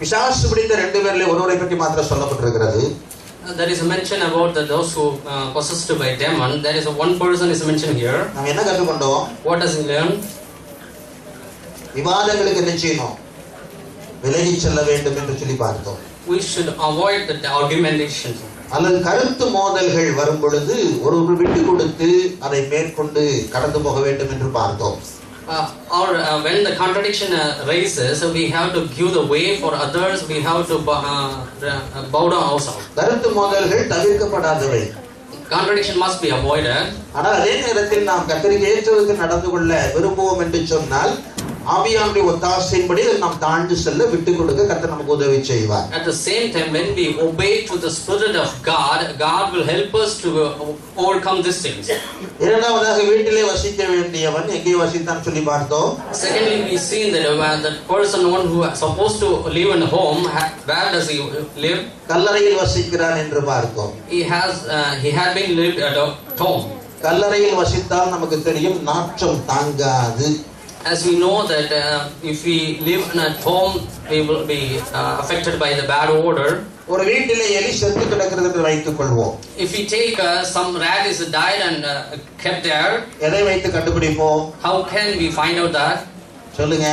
பிசாசு பிடித்த ரெண்டு பேர்ல ஒருவரை பற்றி மாத்திரம் சொல்லப்பட்டிருக்கிறது. There is a mention about those who possessed by demon. There is one person is mentioned here. நாம் என்ன கற்றுக்கொண்டோம்? What does he learn? விவாதங்களுக்கு என்ன செய்யணும்? விலகி செல்ல வேண்டும் என்று சொல்லி பார்த்தோம். We should avoid the argumentation. அல்லது கருத்து மோதல்கள் வரும் பொழுது ஒருவர் விட்டு கொடுத்து அதை மேற்கொண்டு கடந்து போக வேண்டும் என்று பார்த்தோம். Or when the contradiction rises, we have to give the way for others. We have to bow down ourselves. கருத்து மோதல்கள் தவிர்க்கப்படாதவை. Contradiction must be avoided. ஆனால் அதே நேரத்தில் நாம் கர்த்தருக்கு ஏற்றதுக்கு நடந்து கொள்ள விரும்புவோம் என்று சொன்னால் ஆவியானுடைய ஒத்தாசையின்படி நாம் தாழ்ந்து செல்ல விட்டு கொடுக்க கர்த்தர் நமக்கு உதவி செய்வார். At the same time, when we obey to the Spirit of God, God will help us to overcome these things. இரண்டாவதாக வீட்டிலே வசிக்க வேண்டியவன் எங்கே வசித்தான் சொல்லி பார்த்தோம். Secondly, we see that the person one who is supposed to live in home, where does he live? கல்லறையில் வசிக்கிறான் என்று பார்த்தோம். He had been lived at a tomb. கல்லறையில் வசித்தால் நமக்கு தெரியும் நாற்றம் தாங்காது. As we know that if we live in a tomb, we will be affected by the bad odor. ஒரு வீட்டிலே எலி செத்து கிடக்கிறது என்று வைத்துக் கொள்வோம். If we take some rat is died and kept there, எதை வைத்து கண்டுபிடிப்போம்? how can we find out that? சொல்லுங்க.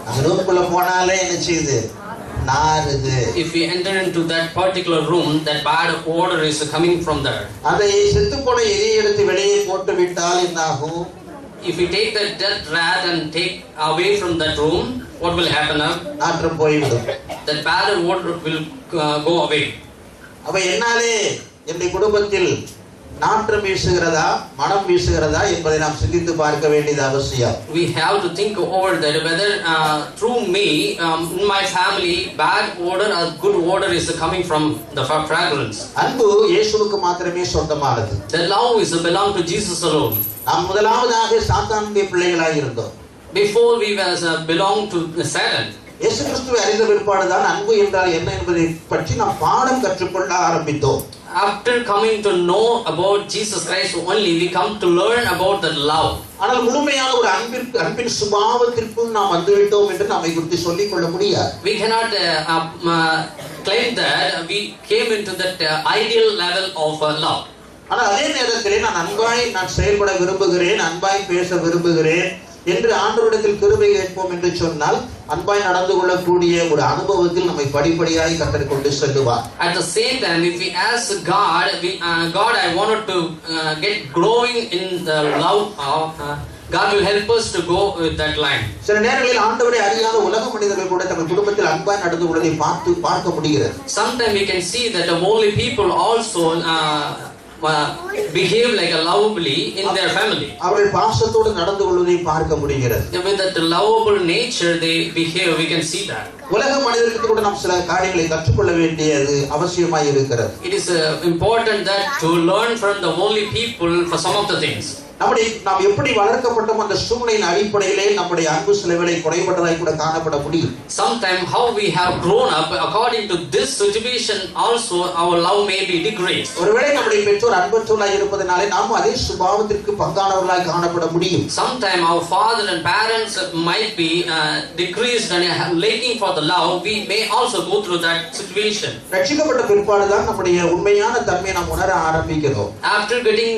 அந்த ரூம்குள்ள போனாலே என்ன செய்யுது? நாறுது. If we enter into that particular room, that bad odor is coming from there. அதை செத்து போன எலியை எடுத்து வெளியே போட்டு விட்டால் என்னாகும்? If we take that dead rat and take away from that room, what will happen? நாற்றம் போய்விடும். That bad odor will go away. அப்ப என்னாலே என்னுடைய குடும்பத்தில் நாற்றம் வீசுகிறதா மனம் வீசுகிறதா என்பதை நாம் சிந்தித்து பார்க்க வேண்டியது அவசியம். We have to think over that whether through me in my family bad odor or good odor is coming from the fragrance. அன்பு இயேசுவுக்கு மாத்திரமே சொந்தமானது. The love is belong to Jesus alone. நாம் முதலாவதாக சாத்தானுடைய பிள்ளைகளாக இருந்தோம். Before we belong to Satan. இயேசு கிறிஸ்துவை அறிந்த பிற்பாடுதான் அன்பு என்றால் என்ன என்பதை பற்றி நாம் பாடம் கற்றுக்கொள்ள ஆரம்பித்தோம். After coming to know about Jesus Christ only, we come to learn about the love. ஆனால் முழுமையான ஒரு அன்பின் சுபாவத்திற்குள் நாம் வந்துவிட்டோம் என்று நம்மை குறித்து சொல்லிக் கொள்ள முடியாது. We cannot claim that we came into that ideal level of love. ஆனால் அதே நேரத்திலே நான் செயல்பட விரும்புகிறேன், அன்பாய் பேச விரும்புகிறேன் என்று ஆண்டவரிடத்தில் கிருபை கேட்போம் என்று சொன்னால் அன்பாய் நடந்து கொள்ளக்கூடிய ஒரு அனுபவத்தில் நம்மை படிப்படியாய் கர்த்தர் கொண்டு செல்லுவார். At the same time, if we ask God, God, I wanted to get growing in the love of God will help us to go with that line. சில நேரங்களில் ஆண்டவரை அறியாத உலக மனிதர்கள் கூட தங்கள் குடும்பத்தில் அன்பாய் நடந்து கொள்வதை பார்க்க முடிகிறது. Sometimes we can see that the holy people also behave like a lovably in their family. அவர்கள் பாசத்தோடு நடந்து கொள்வதை பார்க்க முடிகிறது. With that lovable nature they behave, we can see that. உலக மனிதர்களுக்கு கூட நாம் சில காரியங்களை கற்றுக்கொள்ள வேண்டியது அவசியமாய் இருக்கிறது. It is important that to learn from the holy people for some of the things. நாம் எப்படி வளர்க்கப்பட்டோம் அந்த சூழ்நிலையின் அடிப்படையிலே நம்முடைய அன்பு சிலவேளை குறைபட்டதாய் கூட காணப்பட முடியும். Sometimes how we have grown up according to this situation also our love may be decreased. ஒருவேளை நம்முடைய பெற்றோர் அன்பற்றவர்களாய் இருப்பதனாலே நாம் அதே சுபாவத்திற்கு பங்கானவர்களாய் காணப்பட முடியும். Sometimes our father and parents might be decreased and lacking for the love. We may also go through that situation. ரட்சிக்கப்பட்ட பிற்பாடுதான் நம்முடைய உண்மையான தன்மையை நாம் உணர ஆரம்பிக்கிறோம். After getting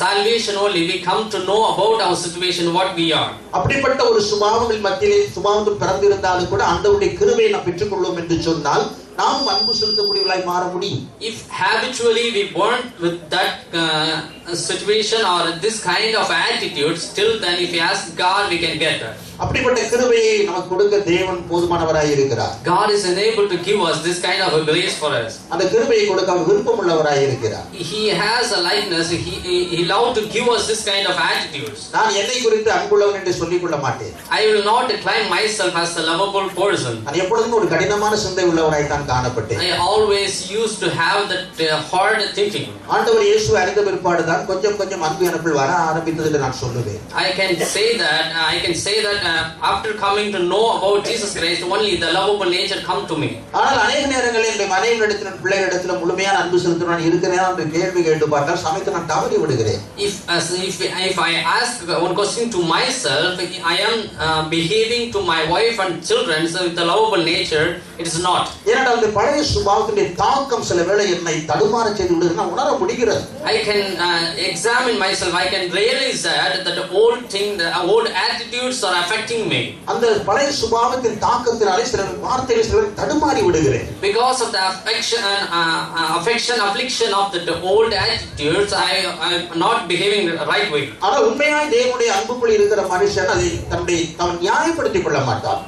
salvation only we come to know about our situation, what we are. அப்படிப்பட்ட ஒரு சுபாவங்கள் மத்தியிலே சுபாவத்தில் பிறந்திருந்தாலும் கூட ஆண்டவருடைய கிருபையை நாம் பெற்றுக்கொள்வோம் என்று சொன்னால் நாம் அன்பு செலுத்தக்கூடியவர்களாய் மாற முடியும். If habitually we born with that situation or this kind of attitude, still then if we ask God we can get that. அப்படிப்பட்ட கிருபையை நமக்கு கொடுக்க தேவன் போதுமானவராய் இருக்கிறார். God is unable to give us this kind of a grace for us. அந்த கிருபையை கொடுக்க அவர் விருப்பமுள்ளவராய் இருக்கிறார். He has a likeness. He love to give us this kind of attitudes. நான் என்னை குறித்து அன்புள்ளவன் என்று சொல்லிக் கொள்ள மாட்டேன். I will not claim myself as a lovable person. நான் எப்பொழுதும் ஒரு கடினமான சிந்தை உள்ளவராய் தான் நான் காணப்பட்டேன். I always used to have that hard thinking. ஆண்டவர் இயேசுவை அறிந்த பிற்பாடு தான் கொஞ்சம் கொஞ்சம் அன்பு எனக்குள் வர ஆரம்பித்தது என்று நான் சொல்லுவேன். I can say that after coming to know about Jesus Christ, only the lovable nature come to me. ஆனால் अनेक நேரங்களில் என்னுடைய மனைவியிடத்திலும் பிள்ளைகளிடத்திலும் முழுமையான அன்பு செலுத்துறேன் இருக்கிறேன் என்று கேள்வி கேட்டு பார்த்தால் சமயத்தை நான் தவறி விடுகிறேன். If I ask one question to myself, I am behaving to my wife and children with the lovable nature, it is not. ஏனென்றால் அந்த பழைய சுபாவத்தின் தாக்கம் சில வேளை என்னை தடுமாற செய்து விடுகிறது நான் உணர முடிகிறது. I can examine myself. I can realize that the old attitudes are affecting me. அந்த பழைய சுபாவத்தின் தாக்கத்தினாலே சில வார்த்தைகள் சில தடுமாறி விடுகிறேன். Because of the affliction of the old attitudes, I am not behaving the right way. ஆனால் உண்மையாய் தேவனுடைய அன்புக்குள் இருக்கிற மனுஷன் அதை தன் நியாயப்படுத்திக் கொள்ள மாட்டான்.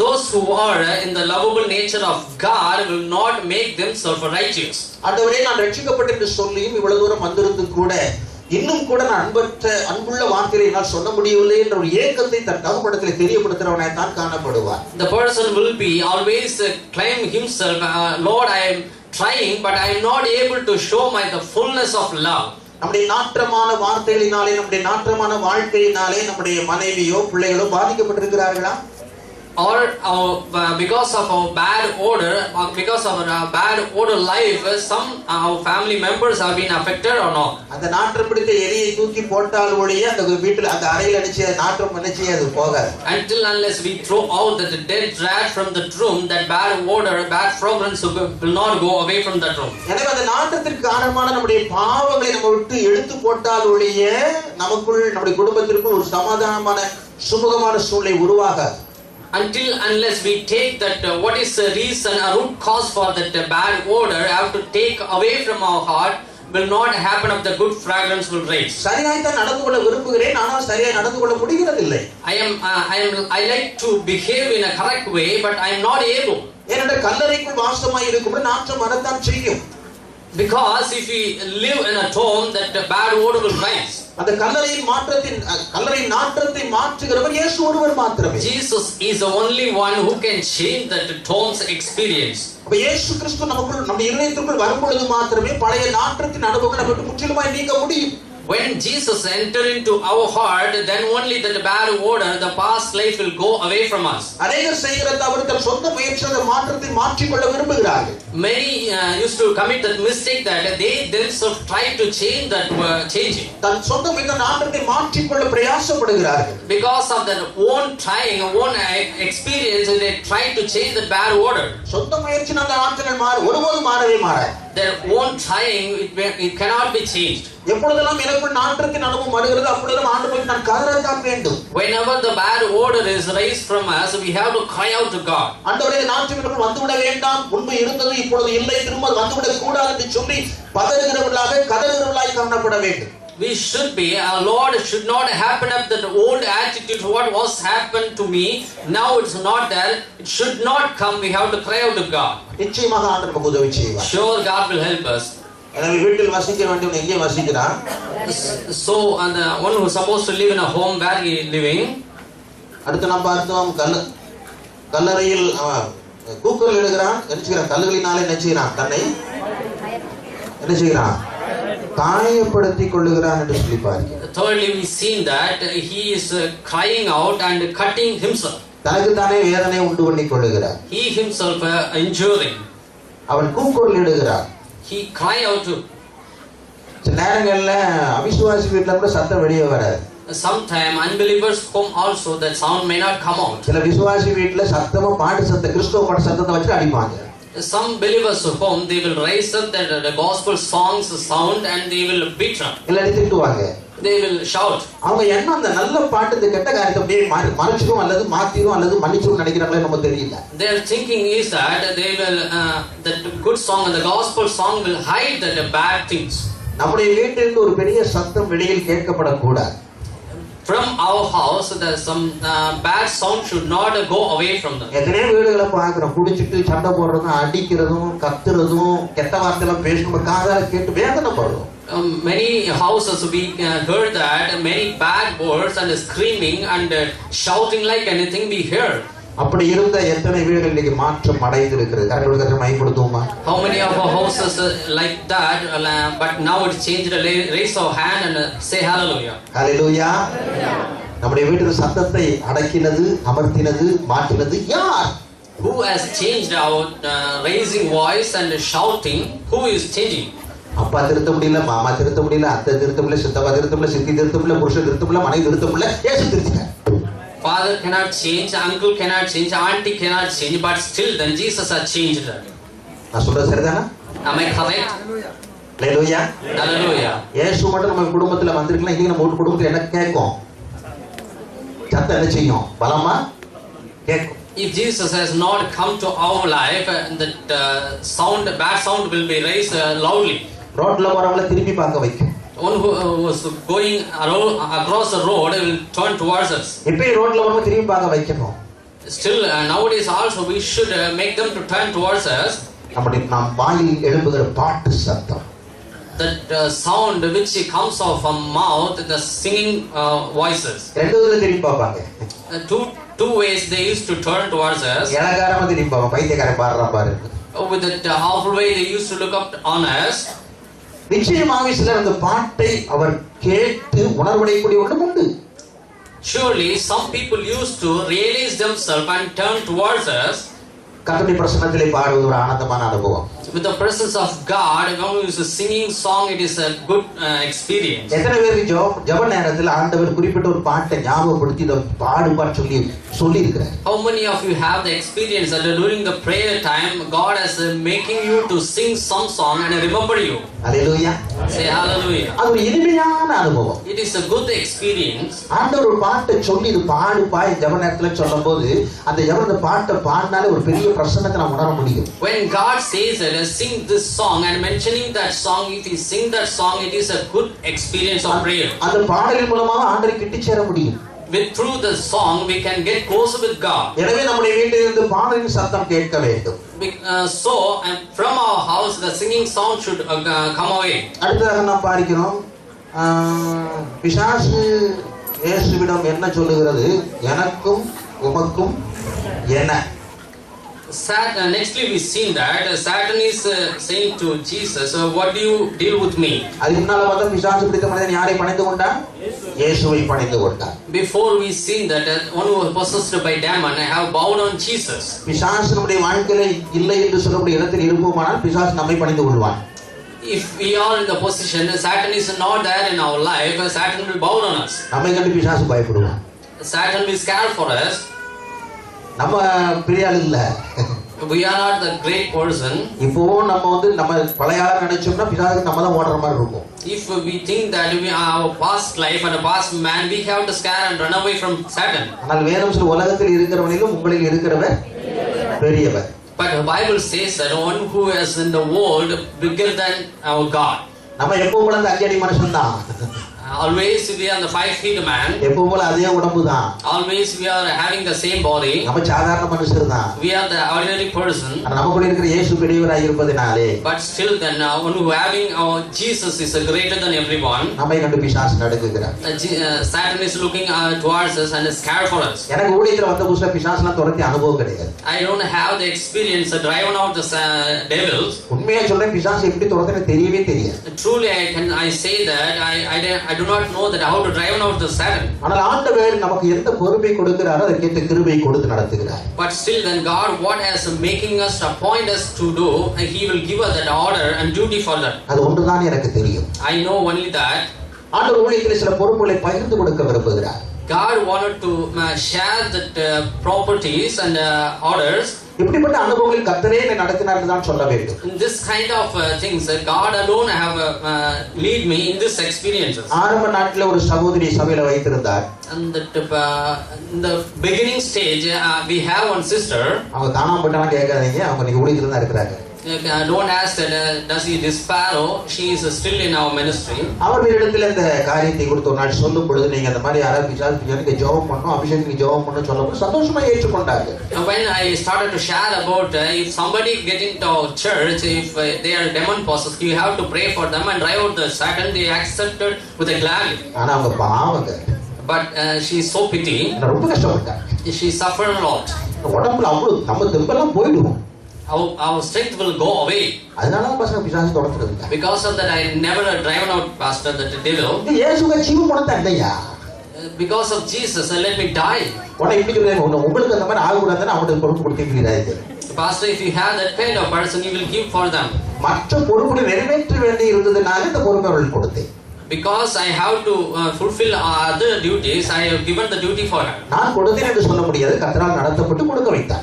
Those who are in the lovable nature of God will not make themselves righteous. ஆண்டவரே நான் ரட்சிக்கப்பட்டேன் என்று சொல்லியும் இவ்வளவு தூரம் வந்திருந்து கூட இன்னும் கூட நான் அன்புள்ள வார்த்தைகளை என்னால் சொல்ல முடியவில்லை என்ற ஒரு ஏக்கத்தை தன் தகப்படத்தில் தெரியப்படுத்துறவனாய் தான் காணப்படுவார். The person will be always claim himself, Lord, I am trying, but I am not able to show the fullness of love. நம்முடைய நாற்றமான வார்த்தைகளினாலே நம்முடைய நாற்றமான வாழ்க்கையினாலே நம்முடைய மனைவியோ பிள்ளைகளோ பாதிக்கப்பட்டிருக்கிறார்களா? Or because of our bad order, or because of our bad order life, some our family members have been affected or not? அந்த நாற்றம் பிடித்த எலியை தூக்கி போட்டால் ஒழிய அந்த வீட்டில் அந்த அறையில் அடிச்ச நாற்றம் நினைச்சு அது போகாது. Until unless we throw out the dead rat from the room, that bad odor, bad fragrance will not go away from that room. எனவே அந்த நாற்றத்திற்கு காரணமான நம்முடைய பாவங்களை நம்ம விட்டு எடுத்து போட்டால் ஒழிய நமக்குள் நம்முடைய குடும்பத்திற்குள் ஒரு சமாதானமான சுமூகமான சூழ்நிலை உருவாகாது. Until unless we take that what is the reason, a root cause for that bad odor, have to take away from our heart, will not happen of the good fragrance will rise. சரியாய் தான் நடந்து கொள்ள விரும்புகிறேன், ஆனால் சரியாய் நடந்து கொள்ள முடிகிறதில்லை. I like to behave in a correct way, but I am not able. ஏனென்றால் கல்லறைக்குள் வாசமாய் இருக்கும்போது நாற்றம் வரத்தான் செய்யும். Because if we live in a tomb, that bad odor will rise. அந்த கல்லறை நாற்றத்தை மாற்றுகிறவர் இயேசு ஒருவர் மாத்திரமே. Jesus is the only one who can change that tomb's experience. அப்ப இயேசு கிறிஸ்து நமக்குள் நம்ம இதயத்திற்குள் வரும்பொழுது மாத்திரமே பழைய நாற்றத்தின் அனுபவம் நமக்கு முற்றிலுமாய் நீங்க முடியும். When Jesus entered into our heart, then only that bad odor, the past life will go away from us. அநேகர் செய்கிற தவறு தன் சொந்த முயற்சியால் மாற்றத்தை மாற்றிக்கொள்ள விரும்புகிறார்கள். Many used to commit that mistake that they themselves try to change that changing. தன் சொந்த முயற்சியால் நாற்றத்தை மாற்றிக்கொள்ள பிரயாசப்படுகிறார்கள். Because of their own trying, own experience, they try to change the bad odor. சொந்த முயற்சியால் நாற்றங்கள் ஒருபோதும் மாறவே மாறாது. Their own trying, it cannot be changed. எப்பொழுதெல்லாம் எனக்குள் நாற்றத்தின் அனுபவம் வருகிறது அப்பொழுதெல்லாம் ஆண்டவரை நான் கதறத்தான் வேண்டும். Whenever the bad odor is raised from us, we have to cry out to God. ஆண்டவரே நாற்றம் எனக்குள் வந்துவிட வேண்டாம், முன்பு இருந்தது இப்பொழுது இல்லை, திரும்ப வந்துவிடக் கூடாது என்று சொல்லி பதறுகிறவர்களாக கதறுகிறவர்களாய் காணப்பட வேண்டும். We should be, our Lord should not happen up that old attitude, what was happened to me, now it's not there, it should not come, we have to cry out to God. நிச்சயமாக ஆண்டவர் நமக்கு உதவி செய்வார். Sure, God will help us. எனவே வீட்டில் வசிக்க வேண்டியவன் எங்கே வசிக்கிறான்? So, and the one who is supposed to live in a home, where he is living? அடுத்து நாம் பார்த்தோம் கல்லறையில் கூக்குரல் இடுகிறான். என்ன செய்கிறான்? கல்லுகளினாலே என்ன செய்கிறான்? தன்னை என்ன செய்கிறான்? காயப்படுத்திக் கொள்ளுகிறான் என்று சொல்லி பாருங்க. Thirdly, we seen that he is crying out and cutting himself. தனக்கு தானே வேதனை உண்டு பண்ணிக் கொள்ளுகிறார். He himself injuring. அவன் கூக்குரல் இடுகிறான். He cry out to. சில நேரங்கள்ல அவிசுவாசி வீட்டுல கூட சத்தம் வெளியே வராது. Sometime unbelievers home also that sound may not come out. சில விசுவாசி வீட்டுல சத்தமா பாட்டு சத்தம் கிறிஸ்தவ பாட்டு சத்தத்தை வச்சு அடிப்பாங்க. Some believers home they will raise up the gospel songs sound and they will beat them. இல்ல திட்டுவாங்க. They will shout. அவங்க என்ன அந்த நல்ல பாட்டு இந்த கெட்ட காரியத்தை அப்படியே மறைச்சிரும் அல்லது மாத்திரும் அல்லது மன்னிச்சிரும் நினைக்கிறாங்களே நமக்கு தெரியல. Their thinking is that they will that good song and the gospel song will hide the bad things. நம்முடைய வீட்டிலிருந்து ஒரு பெரிய சத்தம் வெளியில் கேட்கப்படக்கூடாது. From our house there some bad sound should not go away from them. எத்தனையோ வீடுகளை பார்க்கிறோம், குடிச்சிட்டு சண்டை போடுறதும் அடிக்கிறதும் கத்துறதும் கெட்ட வார்த்தையெல்லாம் பேசணும் காதால கேட்டு வேதனைப்படுறோம். Many houses we heard that many bad words and screaming and shouting like anything we hear. அப்படி இருந்த எத்தனை வீடுகள் இன்னைக்கு மாற்றம் அடைந்திருக்கிறது? கரங்களை மைப்படுத்துவோமா? How many of our houses like that, but now it's changed? Raise our hand and say hallelujah. Hallelujah. நம்முடைய வீட்டில் சத்தத்தை அடக்கினது, அமர்த்தினது, மாற்றினது யார்? Who has changed our raising voice and shouting? Who is changing? அப்பா திருத்த முடியல, மாமா திருத்த முடியல, அத்தை திருத்த முடியல, சித்தப்பா திருத்த முடியல, சித்தி திருத்த முடியல, புருஷன் திருத்த முடியல, மனைவி திருத்த முடியல, இயேசு திருத்திட்டார். Father cannot change, uncle cannot change, auntie cannot change, but still then Jesus has changed that. நான் சொல்றது சரிதானா? Am I correct? Hallelujah. Hallelujah. இயேசு மட்டும் நம்ம குடும்பத்துல வந்திருக்கலாம், இன்னைக்கு நம்ம குடும்பத்துல என்ன கேட்கும்? சத்தம் என்ன செய்யும்? பலமா கேட்கும். If Jesus has not come to our life, that bad sound will be raised loudly. ரோட்ல போறவங்கள திரும்பி பார்க்க வைக்கும். One who was going across the road will turn towards us. இப்பே ரோட்ல போறவங்க திரும்பி பார்க்க வைக்கணும். Still nowadays also we should make them to turn towards us. நாம் வாயில் எழும்புகிற பாட்டு சத்தம். That sound which comes off from mouth, the singing voices. ரெண்டு விதத்துல திரும்பி பார்ப்பாங்க. Two ways they used to turn towards us. ஏளகாரமா திரும்பி பார்ப்பாங்க. பைத்தியக்காரன் பாடுறான் பாரு. With that awful way they used to look up on us. நிச்சயமாக சிலர் அந்த பாட்டை அவர் கேட்டு உணர்வடையக்கூடிய ஒன்று உண்டு. Surely some people used to realize themselves and turn towards us. கர்த்தருடைய பிரசன்னத்திலே பாடுவது ஒரு ஆனந்தமான அனுபவம். With the presence of God, when we is singing song, it is a good experience. எத்தனை பேருக்கு ஜெப நேரத்தில் ஆண்டவர் குறிப்பிட்ட ஒரு பாட்டை ஞாபகப்படுத்தி இத பாடுபான்னு சொல்லி இருக்கிறார்? How many of you have the experience that during the prayer time God is making you to sing some song and remember you? Hallelujah. Say hallelujah. அது ஒரு இனிமையான அனுபவம். It is a good experience. ஆண்டவர் ஒரு பாட்டை சொல்லி இது பாடுபாய் ஜெப நேரத்தில் சொல்லும்போது அந்த ஜெப பாட்டை பாடினாலே ஒரு பெரிய பிரசன்னத்தை நாம் உணர முடியும். When God says that sing this song and mentioning that song, if you sing that song, it is a good experience of prayer. அந்த பாடலின் மூலமாக ஆண்டவரை கிட்டி சேர முடியும். Through the song we can get closer with God. எனவே நம்முடைய வீட்டில் இருந்து பாடலின் சத்தம் கேட்க வேண்டும். So from our house the singing sound should come away. அடுத்ததாக நாம் பார்க்கிறோம், பிசாசு இயேசுவிடம் என்ன சொல்லுகிறது? எனக்கும் உமக்கும் என்ன? Nextly we seen that Satan is saying to Jesus, what do you deal with me? அதுக்கு முன்னால பார்த்தா பிசாசு பிடித்த மனிதன் யாரை பணிந்து கொண்டான்? இயேசுவை பணிந்து கொண்டான். Before we seen that one who was possessed by demon have bowed on Jesus. பிசாசு நம்முடைய வாழ்க்கையில இல்லை என்று சொல்லக்கூடிய இடத்தில் இருப்போமானால் பிசாசு நம்மை பணிந்து கொள்வான். If we are in the position Satan is not there in our life, Satan will bow on us. நம்மை கண்டு பிசாசு பயப்படுவான். Satan will scare for us. நம்ம பெரிய ஆள் இல்ல. We are not the great person. இப்போ நம்ம பழைய ஆள நினைச்சோம்னா பிசாசுக்கு நம்ம தான் ஓடுற மாதிரி இருக்கும். If we think that we are our past life and a past man, we have to scare and run away from Satan. ஆனால் வேதம் சொல்லுகிறது உலகத்தில் இருக்கிறவனிலும் உங்களில் இருக்கிறவர் பெரியவர். But the Bible says that one who is in the world bigger than our God. நம்ம எப்பவும் போல அந்த 5 அடி மனுஷன் தான். Always we are the 5 feet man. எப்பவும் போல அதே உடம்பு தான். Always we are having the same body. நம்ம சாதாரண மனுஷர் தான். We are the ordinary person. நமக்குள்ள இருக்கிற இயேசு பெரியவராய் இருப்பதனாலே. But still then one who having our Jesus is greater than everyone. நம்மை கண்டு பிசாசு நடுங்குகிறார். Satan is looking towards us and is scared for us. எனக்கு ஊழியத்துல வந்த புதுசுல பிசாசுலாம் துரத்தி அனுபவம் கிடையாது. I don't have the experience of driving out the devils. உண்மையா சொல்றேன், பிசாசு எப்படி துரத்துன்னு தெரியவே தெரியாது. Truly I say that I do not know that how to drive out the Satan. ஆனால் ஆண்டவர் நமக்கு எந்த பொறுப்பை கொடுக்கிறாரோ அதற்கேற்ற கிருபை கொடுத்து நடத்துகிறார். But still then God what has making us appoint us to do, he will give us that order and duty for that. அது ஒன்றுதான் எனக்கு தெரியும். I know only that. ஆண்டவர் ஊழியத்தில் சில பொறுப்புகளை பகிர்ந்து கொடுக்க விரும்புகிறார். God wanted to share that properties and orders. இப்படிப்பட்ட அனுபவங்களில் கர்த்தரே என்னை நடத்தினார் என்று தான் சொல்ல வேண்டும். In this kind of things God alone have lead me in this experiences. ஆரம்ப நாட்களில் ஒரு சகோதரி சபையில வைத்திருந்தார். And that in the beginning stage we have one sister. அவங்க காணாம போட்டாலும் கேட்காதீங்க, அவங்க நீங்க ஊழியத்துல தான் இருக்கிறாங்க. Don't ask that does he despair? She is still in our ministry. அவர் இடத்துல இந்த காரியத்தை கொடுத்து ஒரு நாள் சொல்லும் பொழுது நீங்க அந்த மாதிரி யாராவது பிசாசுக்கு ஜெபம் பண்ணணும், அபிஷேகத்துக்கு ஜெபம் பண்ணணும் சொல்லும்போது சந்தோஷமா ஏற்றுக்கொண்டாங்க. When I started to share about if somebody get into our church, if they are demon possessed, you have to pray for them and drive out the Satan, they accepted with a gladly. ஆனா அவங்க பாவங்க. But she is so pity. ரொம்ப கஷ்டப்பட்டாங்க. She suffered a lot. உடம்புல அவ்வளவு நம்ம தெம்பெல்லாம் போயிடும். Our strength will go away. அதனால பசங்க பிசாசு தொடர்றது. Because of that, I never driven out, Pastor, the devil. இயேசுவை ஜீவன் கொடுத்தா இல்லையா? Because of Jesus, let me die. உடனே இப்படி சொல்றேன், உங்களுக்கு அந்த மாதிரி ஆகக்கூடாதுன்னு அவனுக்கு பொறுப்பு கொடுத்தீங்க. Pastor, if you have that kind of person, you will give for them. மற்ற பொறுப்புகளை நிறைவேற்ற வேண்டி இருந்ததுனால இந்த பொறுப்பை அவர்களுக்கு கொடுத்தேன். Because I have to fulfill other duties, I have given the duty for her. நான் கொடுத்தேன் என்று சொல்ல முடியாது, கர்த்தரால் நடத்தப்பட்டு கொடுக்க வைத்தார்.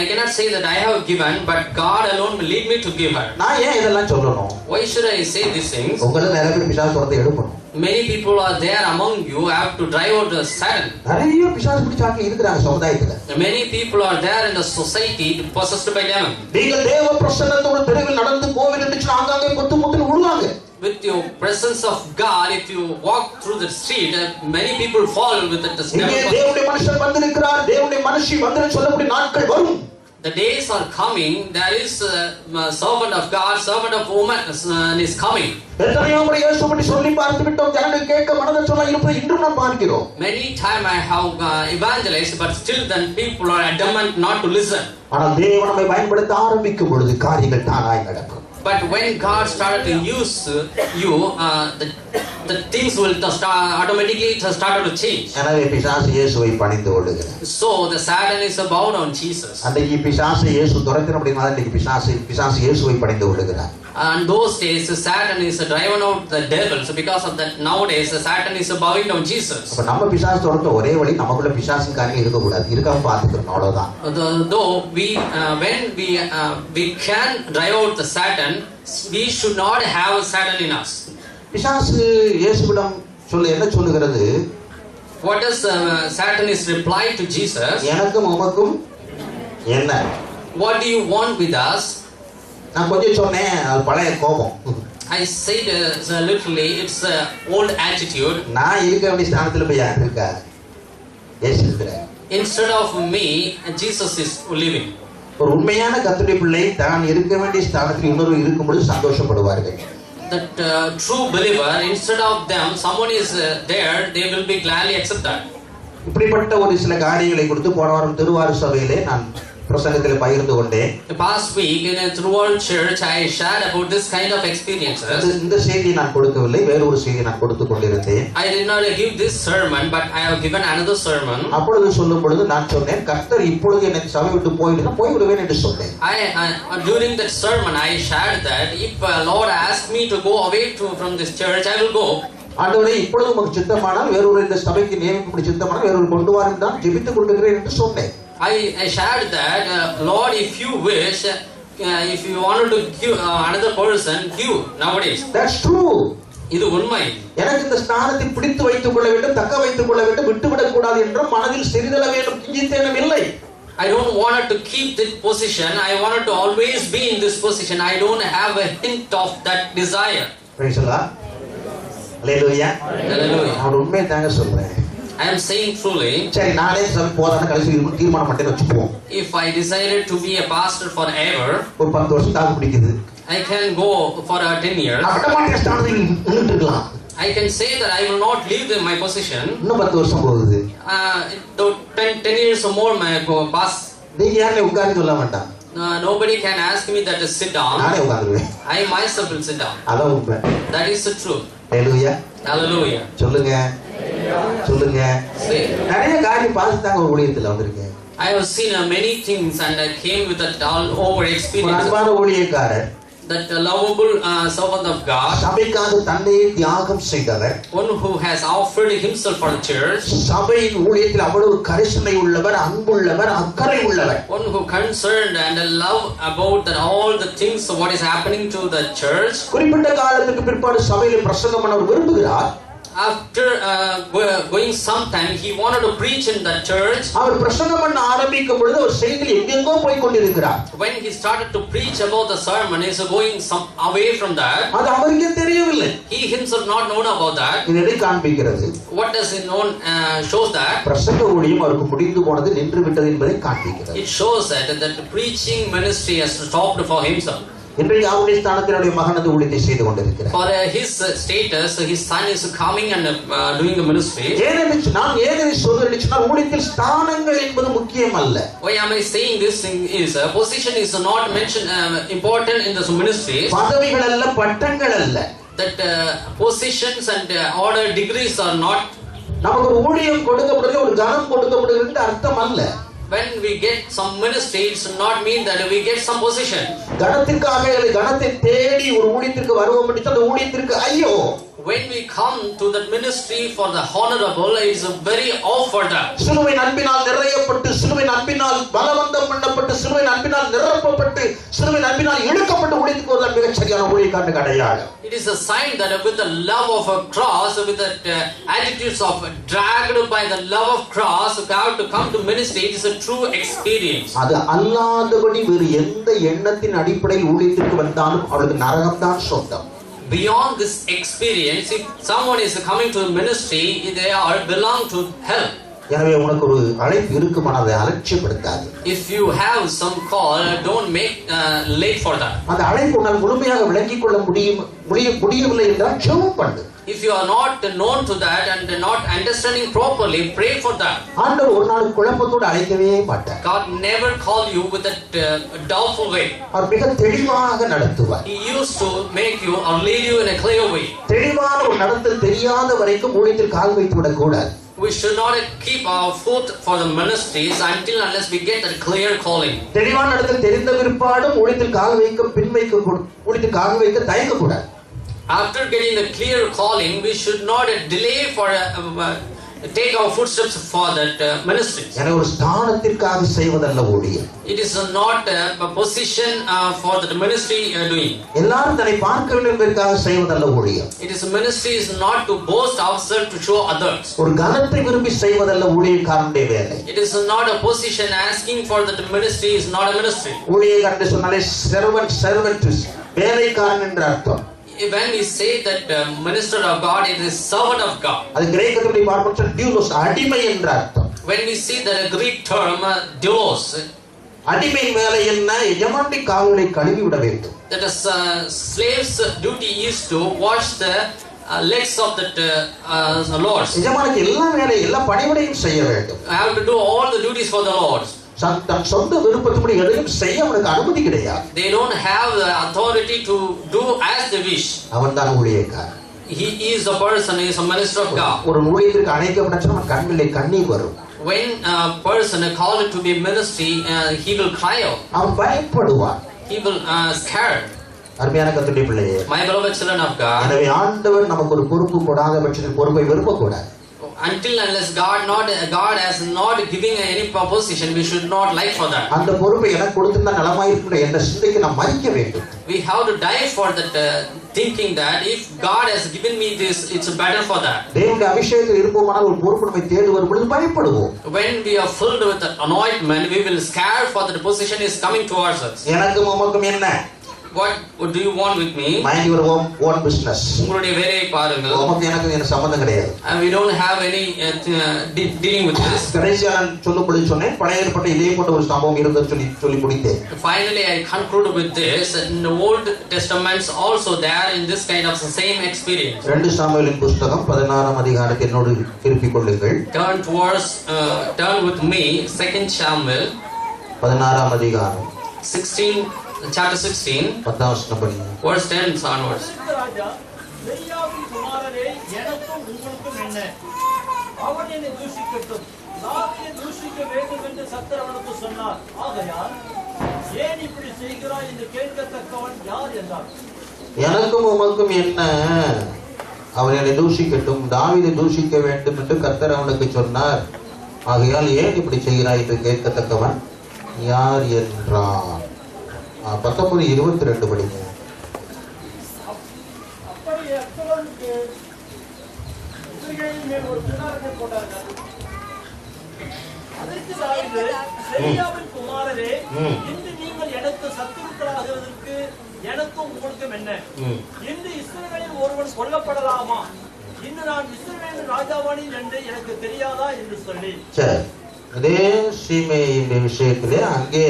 I cannot say that I have given, but God alone will lead me to give her. நான் ஏன் இதெல்லாம் சொல்லணும்? Why should I say these things? உங்களுக்கு நிறைய பேர் பிசாசு துரத்தை எடுக்கணும். Many people are there among you, have to drive out the Satan. நிறைய பிசாசு பிடிச்சாங்க இருக்கிறாங்க சமுதாயத்துல. Many people are there in the society possessed by demon. நீங்கள் தேவ பிரசன்னத்தோட தெருவில் நடந்து கோவில் என்று ஆங்காங்கே கொத்து முத்துன்னு விழுவாங்க. With your presence of God, if you walk through the street, many people fall with it. தேவனுடைய மனுஷன் வந்திருக்கிறார், தேவனுடைய மனுஷி வந்திருன்னு சொல்லக்கூடிய நாட்கள் வரும். The days are coming. There is a servant of God, servant of woman is coming. எத்தனையோ முறை இயேசு பற்றி சொல்லி பார்த்து விட்டோம், ஜனங்கள் கேட்க மனதில் சொல்ல இருப்பதை இன்றும் நாம் பார்க்கிறோம். Many time I have evangelized, but still then people are adamant not to listen. ஆனால் தேவன் நம்மை பயன்படுத்த ஆரம்பிக்கும் பொழுது காரியங்கள் தானாய் நடக்கும். But when God started to use you, the things will automatically started to change. எனவே பிசாசு இயேசுவை பணிந்து ஓடுகிறார். So the Satan is bound on Jesus. அன்றைக்கு பிசாசு இயேசு துரத்தினபடினால இன்றைக்கு பிசாசு இயேசுவை பணிந்து ஓடுகிறார். And those days Satan is driven out the devil. So because of that, nowadays Satan is bowing down Jesus. அப்ப நம்ம பிசாசு துரத்த ஒரே வழி நமக்குள்ள பிசாசின் காரியம் இருக்க கூடாது, இருக்காம பாத்துக்கணும், அவ்வளவுதான். Though when we can drive out the Satan, we should not have Satan in us. பிசாசு இயேசுவிடம் என்ன சொல்லுகிறது? What does Satan is reply to Jesus? எனக்கும் உமக்கும் என்ன? What do you want with us? நான் கொஞ்சம் சொன்னேன், அது பழைய கோபம். I said literally it's old attitude. நான் இருக்க வேண்டிய ஸ்தானத்துல போய் யார் இருக்கா? இயேசு இருக்கிறார். Instead of me, Jesus is living. ஒரு உண்மையான கர்த்தருடைய பிள்ளை தான் இருக்க வேண்டிய ஸ்தானத்தில் இன்னொரு இருக்கும்போது சந்தோஷப்படுவார்கள். That true believer, instead of them, someone is there, they will be gladly accept that. இப்படிப்பட்ட ஒரு சில காரியங்களை குறித்து போன வாரம் திருவாரூர் சபையிலே நான் பிரசங்கத்தில் பகிர்ந்து கொண்டேன். The past week in a throughout church I shared about this kind of experiences. இந்த செய்தியை நான் கொடுக்கவில்லை, வேற ஒரு செய்தியை நான் கொடுத்து கொண்டிருந்தேன். I did not give this sermon, but I have given another sermon. அப்பொழுது சொல்லும் பொழுது நான் சொன்னேன், கர்த்தர் இப்பொழுது என்னை சபை விட்டு போய்விடுவேன் என்று சொன்னேன். During that sermon I shared that if Lord asked me to go away from this church, I will go. ஆண்டவரே இப்பொழுது உமக்கு சித்தமானால் வேறொரு இந்த சபைக்கு நியமிக்கப்பட்ட சித்தமானால் வேறொரு கொண்டு வாரும் தான் ஜெபித்துக் கொண்டிருக்கிறேன் என்று சொன்னேன். I shared that Lord, if you wish, if you wanted to give another person, give nowadays. That's true. இது உண்மை. எனக்கு இந்த ஸ்தானத்தை பிடித்து வைத்துக் கொள்ள வேண்டும், தக்க வைத்துக் கொள்ள வேண்டும், விட்டுவிடக் கூடாது என்ற மனதில் சிறிதள வேண்டும் கிஞ்சித்தேனும் இல்லை. I don't want to keep this position. I wanted to always be in this position. I don't have a hint of that desire. Praise the Lord. Hallelujah. Hallelujah. நான் உண்மையை தாங்க சொல்றேன். I am saying truly. சரி, நானே சபை போதான கடைசி தீர்மானம் பண்ணிட்டு வச்சுப்போம். If I decided to be a pastor forever, ஒரு 10 வருஷம் தாக்கு பிடிக்குது. I can go for 10 years. அப்படமாட்டிய ஸ்தானத்தில் நின்னுட்டு இருக்கலாம். I can say that I will not leave my position. இன்னும் 10 வருஷம் போகுது. 10 years or more my pass. நீங்க யாரே உட்கார்ந்து சொல்ல வேண்டாம். Nobody can ask me that to sit down. நானே உட்கார்ந்துருவேன். I myself will sit down. அதான் உண்மை. That is the truth. Hallelujah. Hallelujah. சொல்லுங்க. நிறைய காரியம் பார்த்துட்டாங்க ஒரு ஊழியத்துல வந்திருக்கேன். I have seen many things and I came with that all over experience. அன்பான ஊழியக்காரர், that lovable servant of God, சபைக்காக தன்னையே தியாகம் செய்தவர், one who has offered himself for the church, சபையின் ஊழியத்தில் அவ்வளவு கரிசனை உள்ளவர், அன்புள்ளவர், அக்கறை உள்ளவர், one who concerned and love about that all the things what is happening to the church. குறிப்பிட்ட காலத்துக்கு பிற்பாடு சபையில் பிரசங்கம் பண்ண விரும்புகிறார். After going some time, he wanted to preach in the church. அவர் பிரசங்கம் பண்ண ஆரம்பிக்கும் பொழுது ஒரு செய்தி எங்கெங்கோ போய் கொண்டிருக்கிறார். When he started to preach about the sermon, he is going some away from that. அது அவருக்கே தெரியவில்லை. He himself not known about that. இது எதை காண்பிக்கிறது? What does it known shows that? பிரசங்க ஊழியம் அவருக்கு முடிந்து போனது, நின்று விட்டது என்பதை காண்பிக்கிறது. It shows that the preaching ministry has stopped for himself. இன்றைக்கு அவருடைய ஸ்தானத்தினுடைய மகன் அந்த ஊழியத்தை செய்து கொண்டிருக்கிறார். For his status, his son is coming and doing the ministry. நான் ஏன் சொல்றேன்னா ஊழியத்தில் ஸ்தானங்கள் என்பது முக்கியம் அல்ல. Why am I saying this thing is position is not mentioned important in the ministry. பதவிகள் அல்ல, பட்டங்கள் அல்ல. That positions and order degrees are not. நமக்கு ஒரு ஊழியம் கொடுக்கப்படுது, ஒரு கனம் கொடுக்கப்படுகிறது அர்த்தம் அல்ல. When we get some ministry, it does not mean that we get some position. கனத்திற்காக கனத்தை தேடி ஒரு ஊழியத்திற்கு வருவோம் என்று அந்த ஊழியத்திற்கு ஐயோ. When we come to that ministry for the honorable, it is very offered. சிலுவையின் அன்பினால் நிறையப்பட்டு, சிலுவையின் அன்பினால் பலவந்தம் பண்ணப்பட்டு, சிலுவையின் அன்பினால் நிரப்பப்பட்டு, சிலுவையின் அன்பினால் இழுக்கப்பட்டு ஊழியத்துக்கு வருவது மிகச் சரியான ஊழியக்காரனுக்கு அடையாளம். It is a sign that with the love of a cross, with that attitudes of dragged by the love of cross, have to come to ministry. It is a true experience. அது அல்லாதபடி வேறு எந்த எண்ணத்தின் அடிப்படையில் ஊழியத்திற்கு வந்தாலும் அவளுக்கு நரகம்தான் சொந்தம். Beyond this experience, if someone is coming to ministry, they are belong to hell. எனவே உனக்கு ஒரு அழைப்பு இருக்குமானால் அதை அலட்சியப்படுத்தாது. If you have some call, don't make late for that. அந்த அழைப்பு உன்னால் முழுமையாக விளங்கிக் கொள்ள முடியவில்லை என்றால் ஜெபம் பண்ணு. If you are not known to that and not understanding properly, pray for that. ஆண்டவர் ஒரு நாள் குழப்பத்தோடு அழைக்கவே மாட்டார். God never call you with that doubtful way. அவர் மிக தெளிவாக நடத்துவார். He used to make you or lead you in a clear way. தெளிவான ஒரு நடத்தல் தெரியாத வரைக்கும் ஊழியத்தில் கால் வைத்து விடக் கூடாது. We should not keep our foot for the ministries until unless we get a clear calling. தெளிவான நடத்தல் தெரிந்த பிற்பாடும் ஊழியத்தில் கால் வைக்க ஊழியத்தில் கால் வைக்க தயங்க கூடாது. After getting the clear calling, we should not delay for take our footsteps for that ministry. எனவே ஒரு ஸ்தானத்திற்காக செய்வதல்ல ஊழியம். It is not a position for the ministry doing. எல்லாரும் தன்னை பார்க்க வேண்டும் என்பதற்காக செய்வதல்ல ஊழியம். It is ministry is not to boast ourselves to show others. ஒரு கனத்தை விரும்பி செய்வதல்ல ஊழியக்காரனுடைய வேலை. It is not a position asking for that ministry is not a ministry. ஊழியக்காரன் சொன்னாலே servant வேலைக்காரன் என்ற அர்த்தம். When we say that minister of God, it is servant of God. அது கிரேக்கத்தில் பார்ப்போம் டியூலோஸ் அடிமை என்ற அர்த்தம். When we see that a Greek term doulos, அடிமை வேலை என்ன? எஜமானுடைய கால்களை கழுவி விட வேண்டும். that is slaves duty is to wash the legs of that lords. எஜமானுக்கு எல்லா பணிவிடையும் செய்ய வேண்டும். I have to do all the duties for the lords. தன் சொந்த விருப்பத்துப்படி எதையும் செய்ய அவனுக்கு அனுமதி கிடையாது. They don't have the authority to do as they wish. அவன் தான் ஊழியக்காரன். He is a person, he is a minister of God. ஒரு ஊழியத்திற்கு அழைக்கப்பட்டா கண்ணிலே கண்ணீர் வரும். When a person called to be ministry, he will cry out. அவன் பயப்படுவான். He will scared. அருமையான கர்த்தருடைய பிள்ளையே, My beloved children of God, எனவே ஆண்டவர் நமக்கு ஒரு பொறுப்பு கொடாத பட்சத்தில் பொறுப்பை விரும்பக்கூடாது. until unless God has not giving any proposition, we should not like for that. அந்த பொறுப்பை எனக்கு கொடுத்திருந்தா நலமாயிருக்கும் என்ற சிந்தைக்கு நாம் மறிக்க வேண்டும். We have to die for that thinking that if God has given me this, it's better for that. தேவனுடைய அபிஷேகத்தில் இருப்போமானால் ஒரு பொறுப்பு நம்மை தேடி வரும் பொழுது பயப்படுவோம். When we are filled with the anointment, we will scare for the position is coming towards us. எனக்கும் உமக்கும் என்ன? What do you want with me? Mind your own business. உங்களுடைய வேலையை பாருங்கள். உமக்கு எனக்கு என்ன சம்பந்தம் கிடையாது. We don't have any dealing with this. கடைசியா நான் சொல்லும்படி சொன்னேன், பழைய ஏற்பாட்டு இதே போன்ற ஒரு சம்பவம் இருந்தது சொல்லி முடித்தேன். Finally I conclude with this. In the Old Testaments also there in this kind of same experience. 2 சாமுவேலின் புத்தகம் 16ஆம் அதிகாரத்தை என்னோடு திருப்பிக் கொள்ளுங்கள். Turn with me 2 Samuel 16ஆம் அதிகாரம் 16 chapter 16 10 வசனம் படிங்க. verse 10 onwards. ராஜா பெரியாவின் குமாரரே எனக்கும் உங்களுக்கும் என்ன? அவன் என்னை தூஷிக்கட்டும், தாவீதை தூஷிக்க வேண்டும் என்று கர்த்தர் அவனுக்கு சொன்னார். ஆகையால் ஏன் இப்படி செய்கிறாய் என்று கேட்கத்தக்கவன் யார் என்றார். எனக்கும் உமக்கும் என்ன? அவன் என்னை தூஷிக்கட்டும், தாவீதை தூஷிக்க வேண்டும் என்று கர்த்தர் அவனுக்கு சொன்னார். ஆகையால் ஏன் இப்படி செய்கிறாய் என்று கேட்கத்தக்கவன் யார் என்றான். 19:22 படிங்க. அப்படி அப்சலோமுக்கு குதிரைகளின் மேல் ஒரு குடாரத்தை போட்டார்கள். அதற்கு தாவீது, பெரியாவின் குமாரரே, இன்று நீங்கள் எனக்கு சத்துருக்களாகிறதற்கு எனக்கும் உங்களுக்கும் என்ன? இன்று இஸ்ரவேலில் ஒருவன் கொல்லப்படலாமா? இன்று நான் இஸ்ரவேலின் ராஜாவானேன் என்று எனக்கு தெரியாதா என்று சொல்லி. இதே சீமையின் விஷயத்திலே அங்கே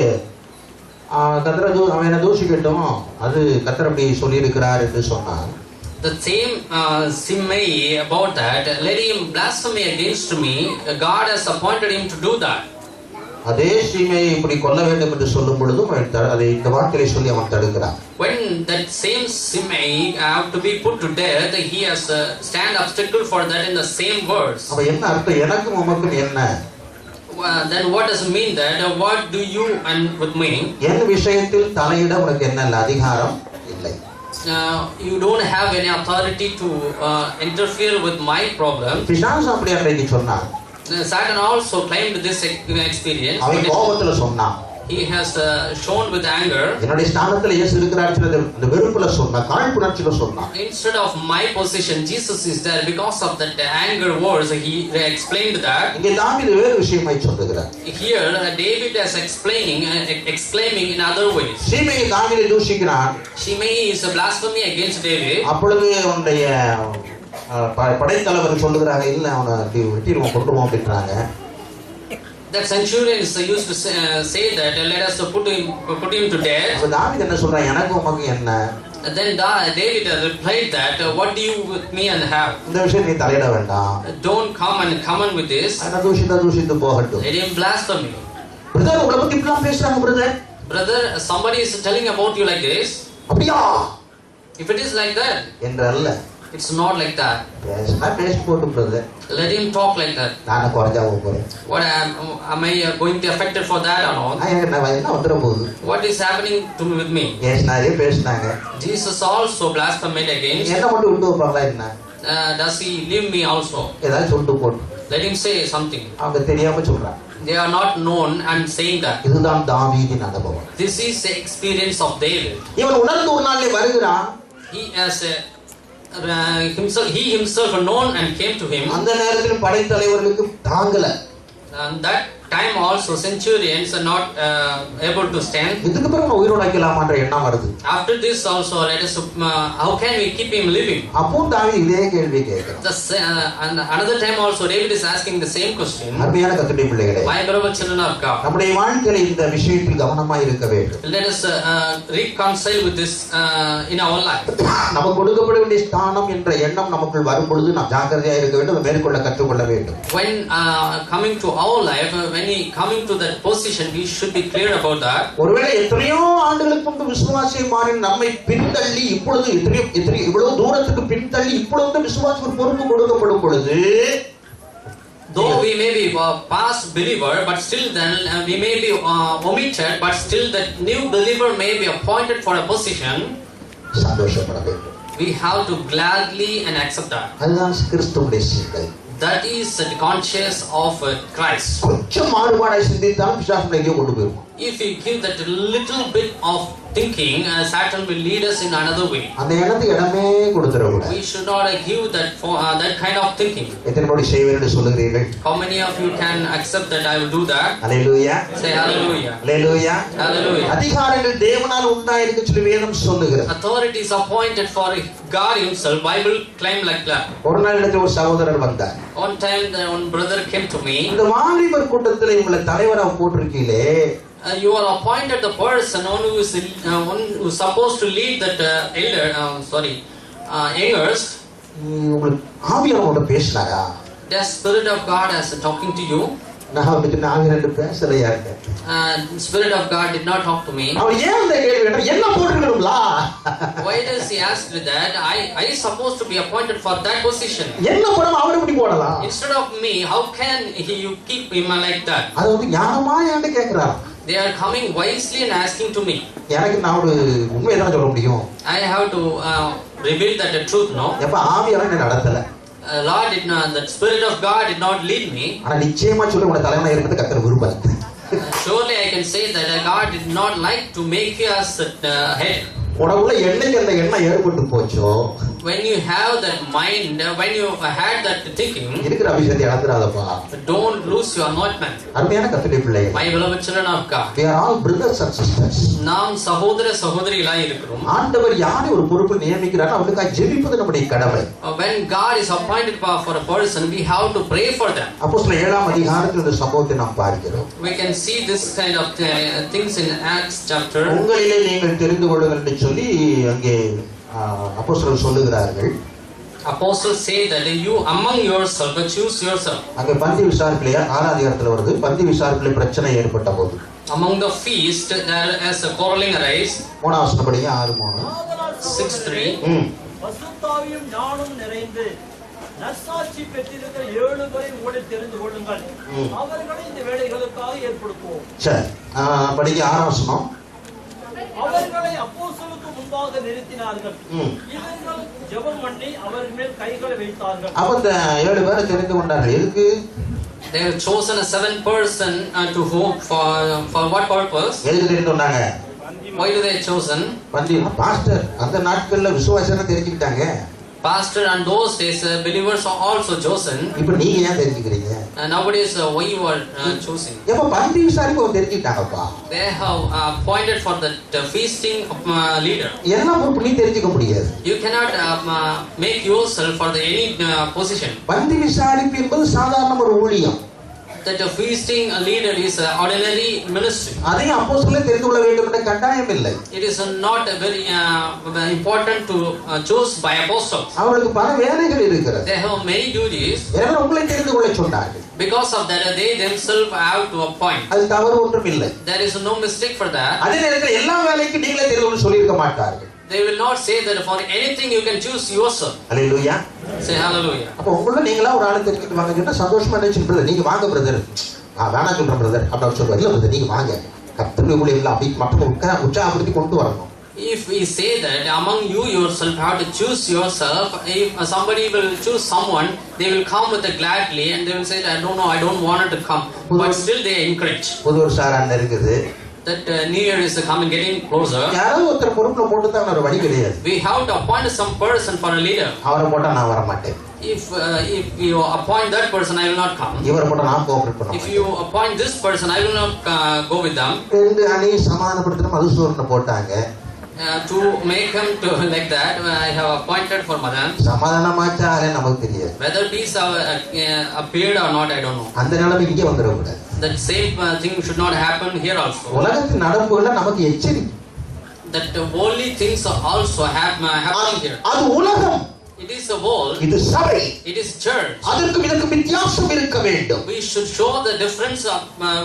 அவன் என்ன தூஷிக்கட்டும், அது கர்த்தர் அப்படி சொல்லியிருக்கிறார் என்று சொன்னார். The same Simei about that, let him blaspheme against me. God has appointed him to do that. அதே சீமையை இப்படி கொல்ல வேண்டும் என்று சொல்லும் பொழுதும் அதை இந்த வார்த்தையை சொல்லி அவன் தடுக்கிறான். When that same Simei have to be put to death, he has stand obstacle for that in the same words. அப்ப என்ன அர்த்தம்? எனக்கும் உமக்கும் என்ன? Then what does it mean that what do you and with me? என் விஷயத்தில் தலையிட உனக்கு என்ன அதிகாரம் இல்லை. You don't have any authority to interfere with my problem. பிசாசு அப்படி அன்றைக்கு சொன்னான். Satan also claimed this experience. அவன் கோபத்துல சொன்னான். He has shown with anger. என்னுடைய ஸ்தானத்துல இயேசு இருக்கிறார் சொல்றது அந்த வெறுப்புல சொன்னா, காழ்ப்புணர்ச்சியில சொன்னா. Instead of my position, Jesus is there. Because of that anger words, he explained that. இங்கே தாவீது வேறு விஷயமாய் சொல்லுகிறார். Here David is exclaiming in other ways. சீமையை தாவீது தூஷிக்கிறான். Shimei is a blasphemy against David. அப்பொழுது அவனுடைய படைத்தலைவர் சொல்லுகிறாங்க, இல்ல அவனை வெட்டிடுவோம் கொண்டுருவோம் அப்படின்றாங்க. That centurions used to say that let us put him to death. அப்ப தாவீது என்ன சொல்றான்? எனக்கு உமக்கு என்ன? Then David replied that what do you with me and have? இந்த விஷயம் நீ தலையிட வேண்டாம். Don't come on with this. ana தூஷித்து போகட்டும். Let him blaspheme. பிரதர் உங்களை பத்தி இப்படி பேசுறாங்க brother somebody is telling about you like this. அப்படியா? If it is like that, என்றல்ல. it's not like that. பேச போட்டு brother. Let him talk like that. நான் குறைஞ்சா போறேன். What am I going to affected for that or not? என்ன வந்துற போகுது? What is happening to me with me? ஏசுனாரே பேசுனாங்க. Jesus also blasphemed against. என்ன மட்டும் விட்டு போறல என்ன? Does he leave me also? ஏதாவது சொல்லிட்டு போட்டு. Let him say something. அவங்க தெரியாம சொல்றாங்க. They are not known and saying that. இதுதான் தாவீதின் அனுபவம். This is the experience of David. இவன் உணர்ந்து ஒரு நாள்ல வருகிறான். He has he himself known and came to him. அந்த நேரத்தில் படைத்தலைவர்களுக்கு தாங்கல. And that time also centurions are not able to stand. இதுக்கு பிறகு உயிரோடைக்கலாமான்ற எண்ணம் வருது. After this also let us how can we keep him living? அப்போ தாவீது இதே கேள்வி கேட்கிறான். And another time also David is asking the same question. அருமையான கர்த்தருடைய பிள்ளைகளே, My beloved children of God, நம்முடைய வாழ்க்கையில இந்த விஷயத்தில் கவனமாய் இருக்க வேண்டும். let us reconcile with this in our life. நமக்கு கொடுக்கப்பட வேண்டிய ஸ்தானம் என்ற எண்ணம் நமக்குள் வரும் பொழுது நாம் ஜாக்கிரதையா இருக்க வேண்டும், மேற்கொள்ள கற்றுக்கொள்ள வேண்டும். When coming to our life, when we coming to that position, we should be clear about that. ஒருவேளை எத்தனையோ ஆண்டுகளுக்கு முன்பு விசுவாசியை மாறி நம்மை பின்தள்ளி இப்பொழுது இவ்வளவு தூரத்துக்கு பின்தள்ளி இப்பொழுது விசுவாச ஒரு பொறுப்பு கொடுக்கப்படும் பொழுது, though we may be past believer, but still then we may be omitted, but still that new believer may be appointed for a position, சந்தோஷப்பட வேண்டும். we have to gladly and accept that. அதுதான் கிறிஸ்துவுடைய சிந்தை. That is the conscience of Christ. கொஞ்சம் மாறுபாடாய் சிந்தித்தால் பிசாசு எங்கேயோ கொண்டு போயிடும். If we give that little bit of thinking, Satan will lead us in another way. அந்த எண்ணத்துக்கு இடமே கொடுத்துறக்கூடாது. We should not give that for that kind of thinking. எத்தனை பேர் செய்வேன் என்று சொல்லுகிறீர்கள்? How many of you can accept that I will do that? Hallelujah. Say hallelujah. Hallelujah. Hallelujah. அதிகாரங்கள் தேவனால் உண்டாயிருக்கு சொல்லி வேதம் சொல்லுகிறது. Authority is appointed for God himself. Bible claim like that. ஒரு நாள் இடத்துல ஒரு சகோதரர் வந்தார். One time one brother came to me. இந்த வாலிபர் கூட்டத்தில் இவங்களை தலைவரா போட்டிருக்கீங்களே, you are appointed the person one who is supposed to lead that youngers. உங்களுக்கு ஆவியானவரோட பேசினாரா? The Spirit of God is talking to you. நான் அவனுக்கு ஆவியானவரோட பேசலையா இருக்கேன். Spirit of God did not talk to me. அவன் ஏன் இந்த கேள்வி கேட்டா? என்ன போட்டுக்கணும்லா? Why does he ask that? I is supposed to be appointed for that position. என்ன போடாம அவரை எப்படி போடலாம்? Instead of me, how can you keep him like that? அது வந்து ஞானமா ஏன்ட கேக்குறான். They are coming wisely and asking to me. எனக்கு நான் ஒரு உண்மையை தான் சொல்ல முடியும். I have to reveal that the truth, no? எப்ப ஆவியானவர் என்ன நடத்தல. Lord did not, the Spirit of God did not lead me. ஆனா நிச்சயமா சொல்ல உங்க தலைவனா இருக்கிறது கர்த்தர் விரும்பல. Surely I can say that God did not like to make us head. உனக்குள்ள என்னைக்கு அந்த எண்ணம் ஏற்பட்டு போச்சோ, When you have that mind, when you had that thinking, இருக்கிற அபிஷேகத்தை இழந்துடாதப்பா. don't lose your anointment. அருமையான கர்த்தருடைய பிள்ளைகளே, My beloved children of God, we are all brothers and sisters. நாம் சகோதர சகோதரிகளாய் இருக்கிறோம். ஆண்டவர் யாரை ஒரு பொறுப்பு நியமிக்கிறாரோ அவனுக்காக ஜெபிப்பது நம்முடைய கடமை. When God is appointed for a person, we have to pray for them. அப்போஸ்தலர் 7ஆம் அதிகாரத்தில் இந்த சம்பவத்தை நாம் பார்க்கிறோம். We can see this kind of things in Acts chapter. உங்களிலே நீங்கள் தெரிந்து கொள்ளுங்கள் என்று சொல்லி அங்கே அப்போஸ்தலர் சொல்லுகிறார்கள். Apostles say that you among yourself choose yourself. அங்கே பந்தி விசாரிப்பிலே 6ஆம் அதிகாரத்தில் வருது. பந்தி விசாரிப்பிலே பிரச்சனை ஏற்பட்ட போது Among the feast there is a quarreling arise. 3ஆம் வசனம் படிங்க. 6:3. 6:3. பசுத்தாவியும் ஞானம் நிறைந்து நற்சாட்சி பெற்றிருக்கிற 7 பேரை உங்களை தெரிந்து கொள்ளுங்கள். அவர்களை இந்த வேலைகளுக்காக ஏற்படுத்துவோம். சரி, படிங்க 6ஆம் வசனம். அவர்களை அப்போஸ்தலருக்கு முன்பாக நிறுத்தினார்கள். இவர்கள் ஜெபம் பண்ணி அவர்கள் மேல் கைகளை வைத்தார்கள். அப்ப இந்த 7 பேரை தெரிந்து கொண்டார்கள். எதுக்கு? They have chosen a 7 person to hope for what purpose? எதுக்கு தெரிந்து கொண்டாங்க? Why do they chosen? பந்தி பாஸ்டர் அந்த நாட்கள்ல விசுவாசனை தெரிஞ்சுக்கிட்டாங்க. Pastor and those days believers are also chosen. இப்ப நீங்க ஏன் தெரிஞ்சுக்கிறீங்க? Nowadays why you are choosing? எப்ப பந்தி விசாரிப்பு தெரிஞ்சுக்கிட்டாங்கப்பா. They have appointed for the feasting leader. என்ன பொறுப்பு நீ தெரிஞ்சுக்க முடியாது. You cannot make yourself for any position. பந்தி விசாரிப்பு என்பது சாதாரண ஒரு ஊழியம். That a feasting leader is an ordinary ministry. அதை அப்போஸ்தலர் தெரிந்து கொள்ள வேண்டும் என்ற கட்டாயம் இல்லை. It is not very important to choose by apostles. அவங்களுக்கு பல வேலைகள் இருக்கிறது. They have many duties. எனவே உங்களை தெரிந்து கொள்ள சொன்னார்கள். Because of that they themselves have to appoint. அது தவறு ஒன்றும் இல்லை. There is no mistake for that. அதே நேரத்தில் எல்லா வேலைக்கும் நீங்களே தெரிந்து கொள்ள சொல்லியிருக்க மாட்டார்கள். They will not say that for anything you can choose yourself. Hallelujah. Say hallelujah. அப்ப உங்கள நீங்களா ஒரு ஆளை தெரிஞ்சுட்டு வாங்க சொன்னா சந்தோஷமா நினைச்சு பிரதர் நீங்க வாங்க பிரதர். வேணா சொல்றேன் பிரதர் அப்படின்னு சொல்லுவார். இல்ல பிரதர் நீங்க வாங்க. கர்த்தருடைய ஊழியத்துல அப்படி மட்டும் உற்சாகப்படுத்தி கொண்டு வரணும். If we say that among you yourself have to choose yourself, if somebody will choose someone, they will come with a gladly and they will say I don't know, I don't want to come, but still they encourage. புது ஒரு சாரான் இருக்குது. That New Year is coming, getting closer. யாரோ ஒருத்தர் பொறுப்புல போட்டு தான் ஒரு வழி கிடையாது. We have to appoint some person for a leader. அவரை போட்டா நான் வர மாட்டேன். If you appoint that person, I will not come. இவரை போட்டா நான் கோஆபரேட் பண்ண If மாட்டேன். you appoint this person, I will not go with them. ரெண்டு அணி சமாதானப்படுத்தணும் மதுசூரனை போட்டாங்க. To make him to like that, I have appointed for Madan. சமாதானமாச்சா நமக்கு தெரியாது. Whether peace appeared or not, I don't know. அந்த நிலைமை இங்கே வந்துடக்கூடாது. That same thing should not happen here also. உலகத்தின் நடப்புகளை நமக்கு எச்சரிக்கை. That holy things are also happening here. அது உலகம். It is a world. இது சபை. It is church. அதற்கும் இதற்கும் வித்தியாசம் இருக்க வேண்டும். We should show the difference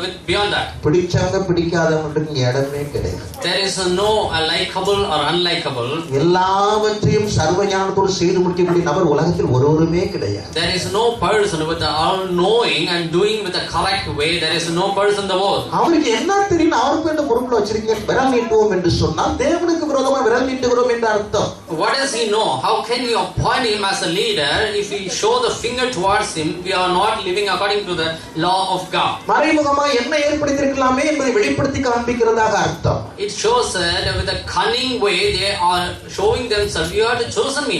with beyond that. பிடிச்சவங்க பிடிக்காதவங்களுக்கு இடமே கிடையாது. There is no likable or unlikable. எல்லாவற்றையும் சர்வஞானத்தோடு செய்து முடிக்கக்கூடிய நபர் உலகத்தில் ஒருவருமே கிடையாது. There is no person with the all knowing and doing with the correct way. There is no person in the world. அவருக்கு என்ன தெரியும் அவருக்கு இந்த பொறுப்புல வச்சிருக்கீங்க விரல் நீட்டுவோம் என்று சொன்னால் தேவனுக்கு விரோதமா விரல் நீட்டுகிறோம் என்று அர்த்தம். What does he know? How can we appoint him as a leader if we show the finger towards him? We are not living according to the law of God. மறைமுகமா என்ன ஏற்படுத்தியிருக்கலாமே என்பதை வெளிப்படுத்தி காண்பிக்கிறதாக அர்த்தம். It shows that with a cunning way they are showing themselves. You have chosen me.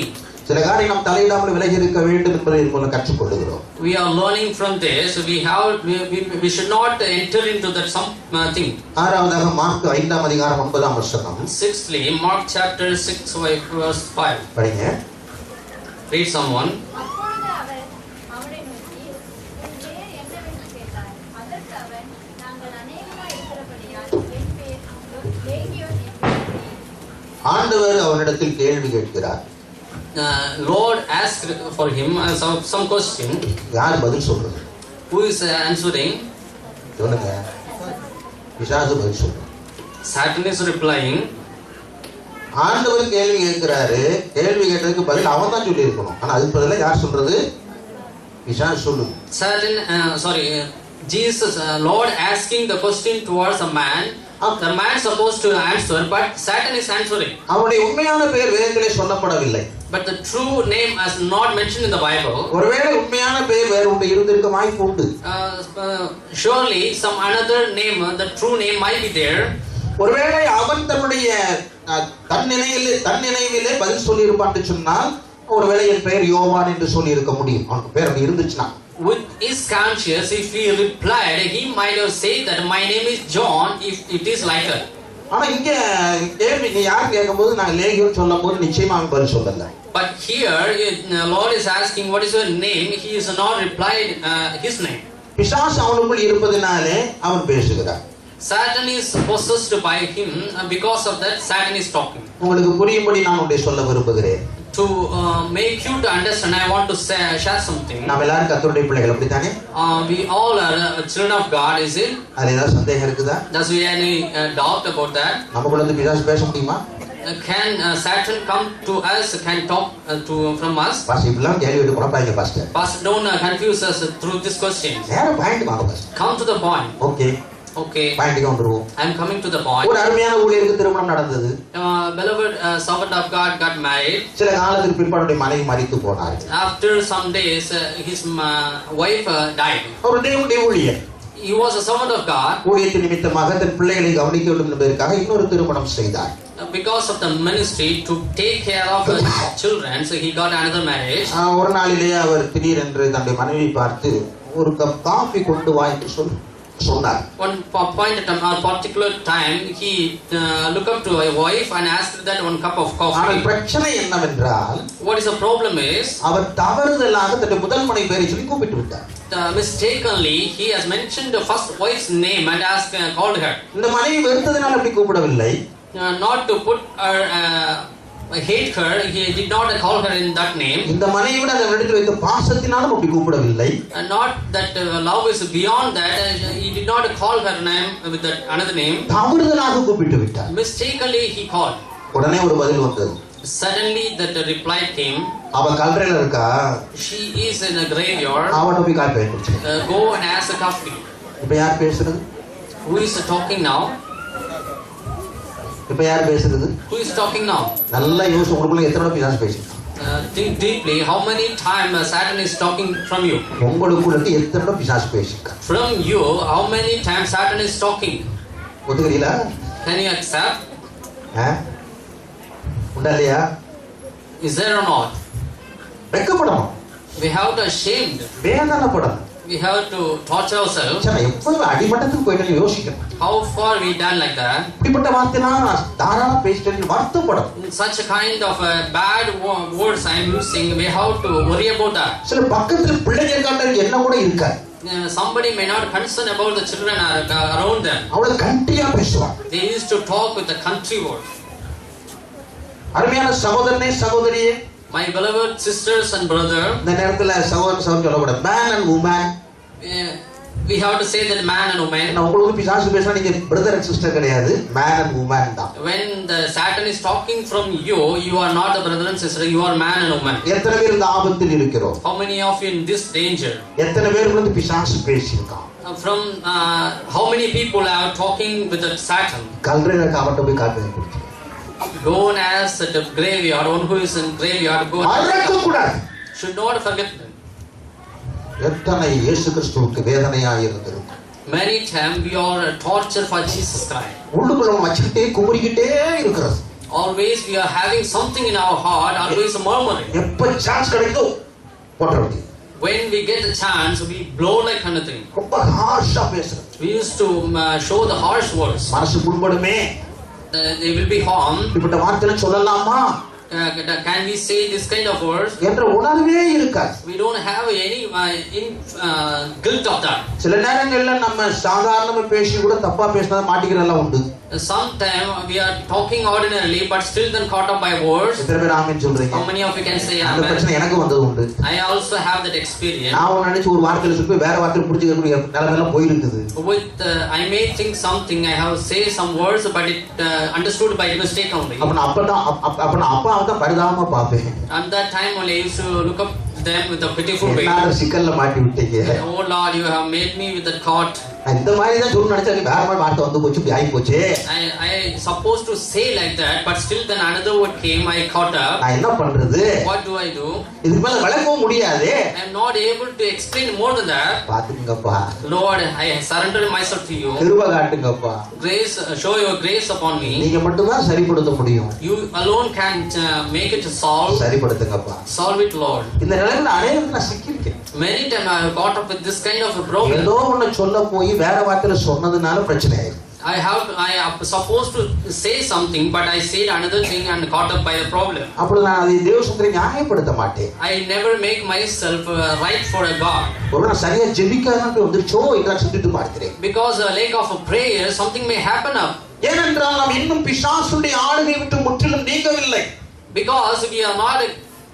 சில காரியம் நாம் தலையிடாமல் விலகி இருக்க வேண்டும் என்பதை மூலம் கற்றுக்கொள்கிறோம். We are learning from this. We should not enter into that thing. ஆறாவதாக மார்க் 5ஆம் அதிகாரம் 9ஆம் வசனம். Sixthly, Mark chapter 6 verse 5. படிங்க. Read someone. அப்பொழுது அவர் அவனை நோக்கி உன் பேர் என்னவென்று கேட்டார். அதற்கு அவன் நாங்கள் அநேகமாய் இருக்கிறபடியால் என் பேர் லேகியோன் என்று. ஆண்டவர் அவனிடத்தில் கேள்வி கேட்கிறார். Lord asked for him some question. யார் பதில் சொல்றது? Who is answering? சொல்லுங்க. பிசாசு பதில் சொல்றது. Satan is replying. ஆண்டவர் கேள்வி கேட்கிறாரு. கேள்வி கேட்டதுக்கு பதில் அவன் தான் சொல்லி இருக்கணும். ஆனா அதுக்கு பதிலா யார் சொல்றது? பிசாசு சொல்லுது. Satan, Jesus, Lord asking the question towards a man. The man supposed to answer, but Satan is answering. அவனுடைய உண்மையான பெயர் வேதத்திலே சொல்லப்படவில்லை. But the true name is not mentioned in the Bible. ஒருவேளை உண்மையான பெயர் வேற ஒன்று இருந்திருக்க வாய்ப்பு உண்டு. Surely some another name, the true name might be there. ஒருவேளை அவன் தன்னுடைய தன்னினைவிலே பதில் சொல்லி இருப்பான்னு சொன்னால் ஒருவேளை என் பெயர் யோவான் என்று சொல்லி இருக்க முடியும். அவனுக்கு பேர் அப்படி இருந்துச்சுன்னா. With his conscience, if he replied, he might have said that my name is John, if it is like that. ஆனா இங்க கேள்வி நீ யார் கேட்கும்போது நான் லேகியோன் சொல்லும்போது நிச்சயமா அவன் பதில் சொல்லல. But here, Lord is asking, what is your name? He is not replied his name. பிசாசு அவனுக்குள் இருப்பதினாலே அவன் பேசுகிறான். Satan is possessed by him, because of that Satan is talking. உங்களுக்கு புரியும்படி நான் உங்களை சொல்ல விரும்புகிறேன். To make you to understand, I want to share something. நாம் எல்லாரும் கர்த்தருடைய பிள்ளைகள் அப்படித்தானே? We all are children of God, is it? அதுல ஏதாவது சந்தேகம் இருக்குதா? Does we have any doubt about that? நமக்குள்ள வந்து பிசாசு பேச முடியுமா? Can Satan come to us, can talk from us? Pastor இப்பலாம் கேள்வி எடுக்க போறாங்க pastor. Pastor, don't confuse us through this question. நேரா பாயிண்ட் வாங்க pastor. Come to the point. Okay. பாயிண்ட்க்கு வந்துருவோம். I am coming to the point. ஒரு அருமையான ஊழியருக்கு திருமணம் நடந்தது. Beloved servant of God got married. சில காலத்துக்கு பிற்பாடு மனைவி மரித்து போனார். After some days, his wife died. ஒரு தேவனுடைய ஊழியர். He was a servant of God. ஊழியத்தின் நிமித்தமாக தன் பிள்ளைகளை கவனிக்க வேண்டும் என்பதற்காக இன்னொரு திருமணம் செய்தார். Because of the ministry to take care of his children, so he got another marriage. ஒரு நாளிலே அவர் திடீரென்று தன்னுடைய மனைவி பார்த்து ஒரு கப் காபி கொண்டு வா என்று சொன்னார். One point at a particular time, he looked up to a wife and asked that one cup of coffee. ஆனால் பிரச்சனை என்னவென்றால், what is the problem is, அவர் தவறுதலாக தன்னுடைய முதல் மனைவி பெயரை சொல்லி கூப்பிட்டு விட்டார். Mistakenly he has mentioned the first wife's name and called her. இந்த மனைவி வெறுத்ததனால அப்படி கூப்பிடவில்லை. Not to put her hate her, he did not call her in that name. இந்த மனைவியோட அந்த இடத்தில் வைத்த பாசத்தினாலும் அப்படி கூப்பிடவில்லை. Not that love is beyond that, he did not call her name with that another name. தவறுதலாக கூப்பிட்டு விட்டார். Mistakenly he called. உடனே ஒரு பதில் வந்தது. Suddenly that reply came. அவ கல்லறையில இருக்கா. She is in a graveyard. அவட்ட போய் காப்பி குடிச்சு. Go and ask a coffee. இப்ப யார் பேசுறது? Who is talking now? இப்ப யார் பேசுறது? Who is talking now? நல்லா யோசி, உங்களுக்குள்ள எத்தனை பிசாசு பேசிட்டு? Think deeply. How many times Satan is talking from you? உங்களுக்குள்ள எத்தனை பிசாசு பேசிட்டு? From you, how many times Satan is talking? ஒத்துக்கிறீங்களா? Can you accept? உண்டல்லையா? Is there or not? வெட்கப்படணும். We have to ashamed. வேதனைப்படணும். We have to torture ourselves. சரி, எவ்வளவு அடிமட்டத்துக்கு போயிட்டு யோசிக்கணும். How far we done like that? இப்படிப்பட்ட வார்த்தைலாம் நான் தாராள பேசிட்டேன்னு வருத்தப்படும். Such a kind of bad words I am using, we have to worry about that. சில பக்கத்துல பிள்ளைங்க காண்டது என்ன கூட இருக்காது. Somebody may not concern about the children around them. அவளை கண்டியா பேசுவாங்க. They used to talk with the country words. அருமையான சகோதரனே சகோதரியே, my beloved sisters and brother, இந்த நேரத்துல சகோதரன் சகோதரி சொல்லக்கூடாது. man and woman. We have to say that man and woman. நான் உங்களுக்கு பிசாசு பேசினா நீங்க brother and sister கிடையாது, man and woman தான். When the Satan is talking from you, you are not a brother and sister, you are man and woman. எத்தனை பேர் இந்த ஆபத்தில் இருக்கிறோம்? How many of you in this danger? எத்தனை பேர் வந்து பிசாசு பேசியிருக்கான்? From how many people are talking with the Satan? கல்லறையில காவட்ட போய் காப்பி குடிச்சு. Go and ask the graveyard, one who is in graveyard, go and மறக்க கூடாது. should not forget them. எத்தனை இயேசு கிறிஸ்துவுக்கு வேதனையாக இருந்திருக்கும். Many times we are tortured for Jesus Christ. உள்ளுக்குள்ள வச்சிட்டே குமுறிக்கிட்டே இருக்கிறது. Always we are having something in our heart, always murmuring. எப்ப சான்ஸ் கிடைக்குதோ போட்றது. When we get the chance, we blow like anything. ரொம்ப ஹார்ஷா பேசுறது. We used to show the harsh words. மனசு புண்படுமே. They will be harmed. இப்படி வார்த்தைகளை சொல்லலாமா? Can we say this kind of words? என்ற உணர்வே இருக்காது. We don't have any guilt of that. சில நேரங்கள்ல நம்ம சாதாரணமா பேசி கூட தப்பா பேசினத மாட்டிக்கிறதெல்லாம் உண்டு. Sometimes we are talking ordinarily but still then caught up by words. எத்தனை பேர் ஆமென் சொல்றீங்க? How many of you can say அந்த amen? பிரச்சனை எனக்கு வந்தது உண்டு. I also have that experience. நான் நினைச்சு ஒரு வார்த்தையில சொல்லி வேற வார்த்தையில புடிச்சுக்கக்கூடிய நிலைமைலாம் போய் இருக்குது. With I may think something, I have say some words but it understood by mistake only. அப்பா தான் பரிதாபமா பாப்பேன். At that time only I used to look up them with a pitiful way. நான் சிக்கல்ல மாட்டி விட்டீங்க. Oh Lord, you have made me with that caught. இந்த மாதிரி தான் சொல்லு நினைச்சா வேற மாதிரி வார்த்தை வந்து போச்சு, இப்படி ஆகி போச்சு. I supposed to say like that, but still then another word came, I caught up. நான் என்ன பண்றது? What do I do? இதுக்கு மேல விளக்கவும் முடியாது. I am not able to explain more than that. பாத்துங்கப்பா. Lord, I surrender myself to you. கிருபை காட்டுங்கப்பா. Grace, show your grace upon me. நீங்க மட்டும் தான் சரிப்படுத்த முடியும். You alone can make it to solve. சரிப்படுத்துங்கப்பா. Solve it, Lord. இந்த நிலையில அநேகருக்கு நான் சிக்கியிருக்கேன். Many times I have got up with this kind of a problem. ஏதோ ஒண்ணு சொல்ல போய் வேற வார்த்தையில சொன்னதுனால பிரச்சனை ஆயிடுது. I am supposed to say something, but I said another thing and caught up by a problem. அப்படி நான் அதை தேவசத்திலே நியாயப்படுத்த மாட்டேன். I never make myself right for a God. ஒரு நான் சரியா ஜெபிக்காதனால வந்துச்சோ இதெல்லாம் சிந்தித்து பார்க்கிறேன். Because a lack of a prayer, something may happen up. ஏனென்றால் நாம் இன்னும் பிசாசுடைய ஆளுகை விட்டு முற்றிலும் நீங்கவில்லை. Because we are not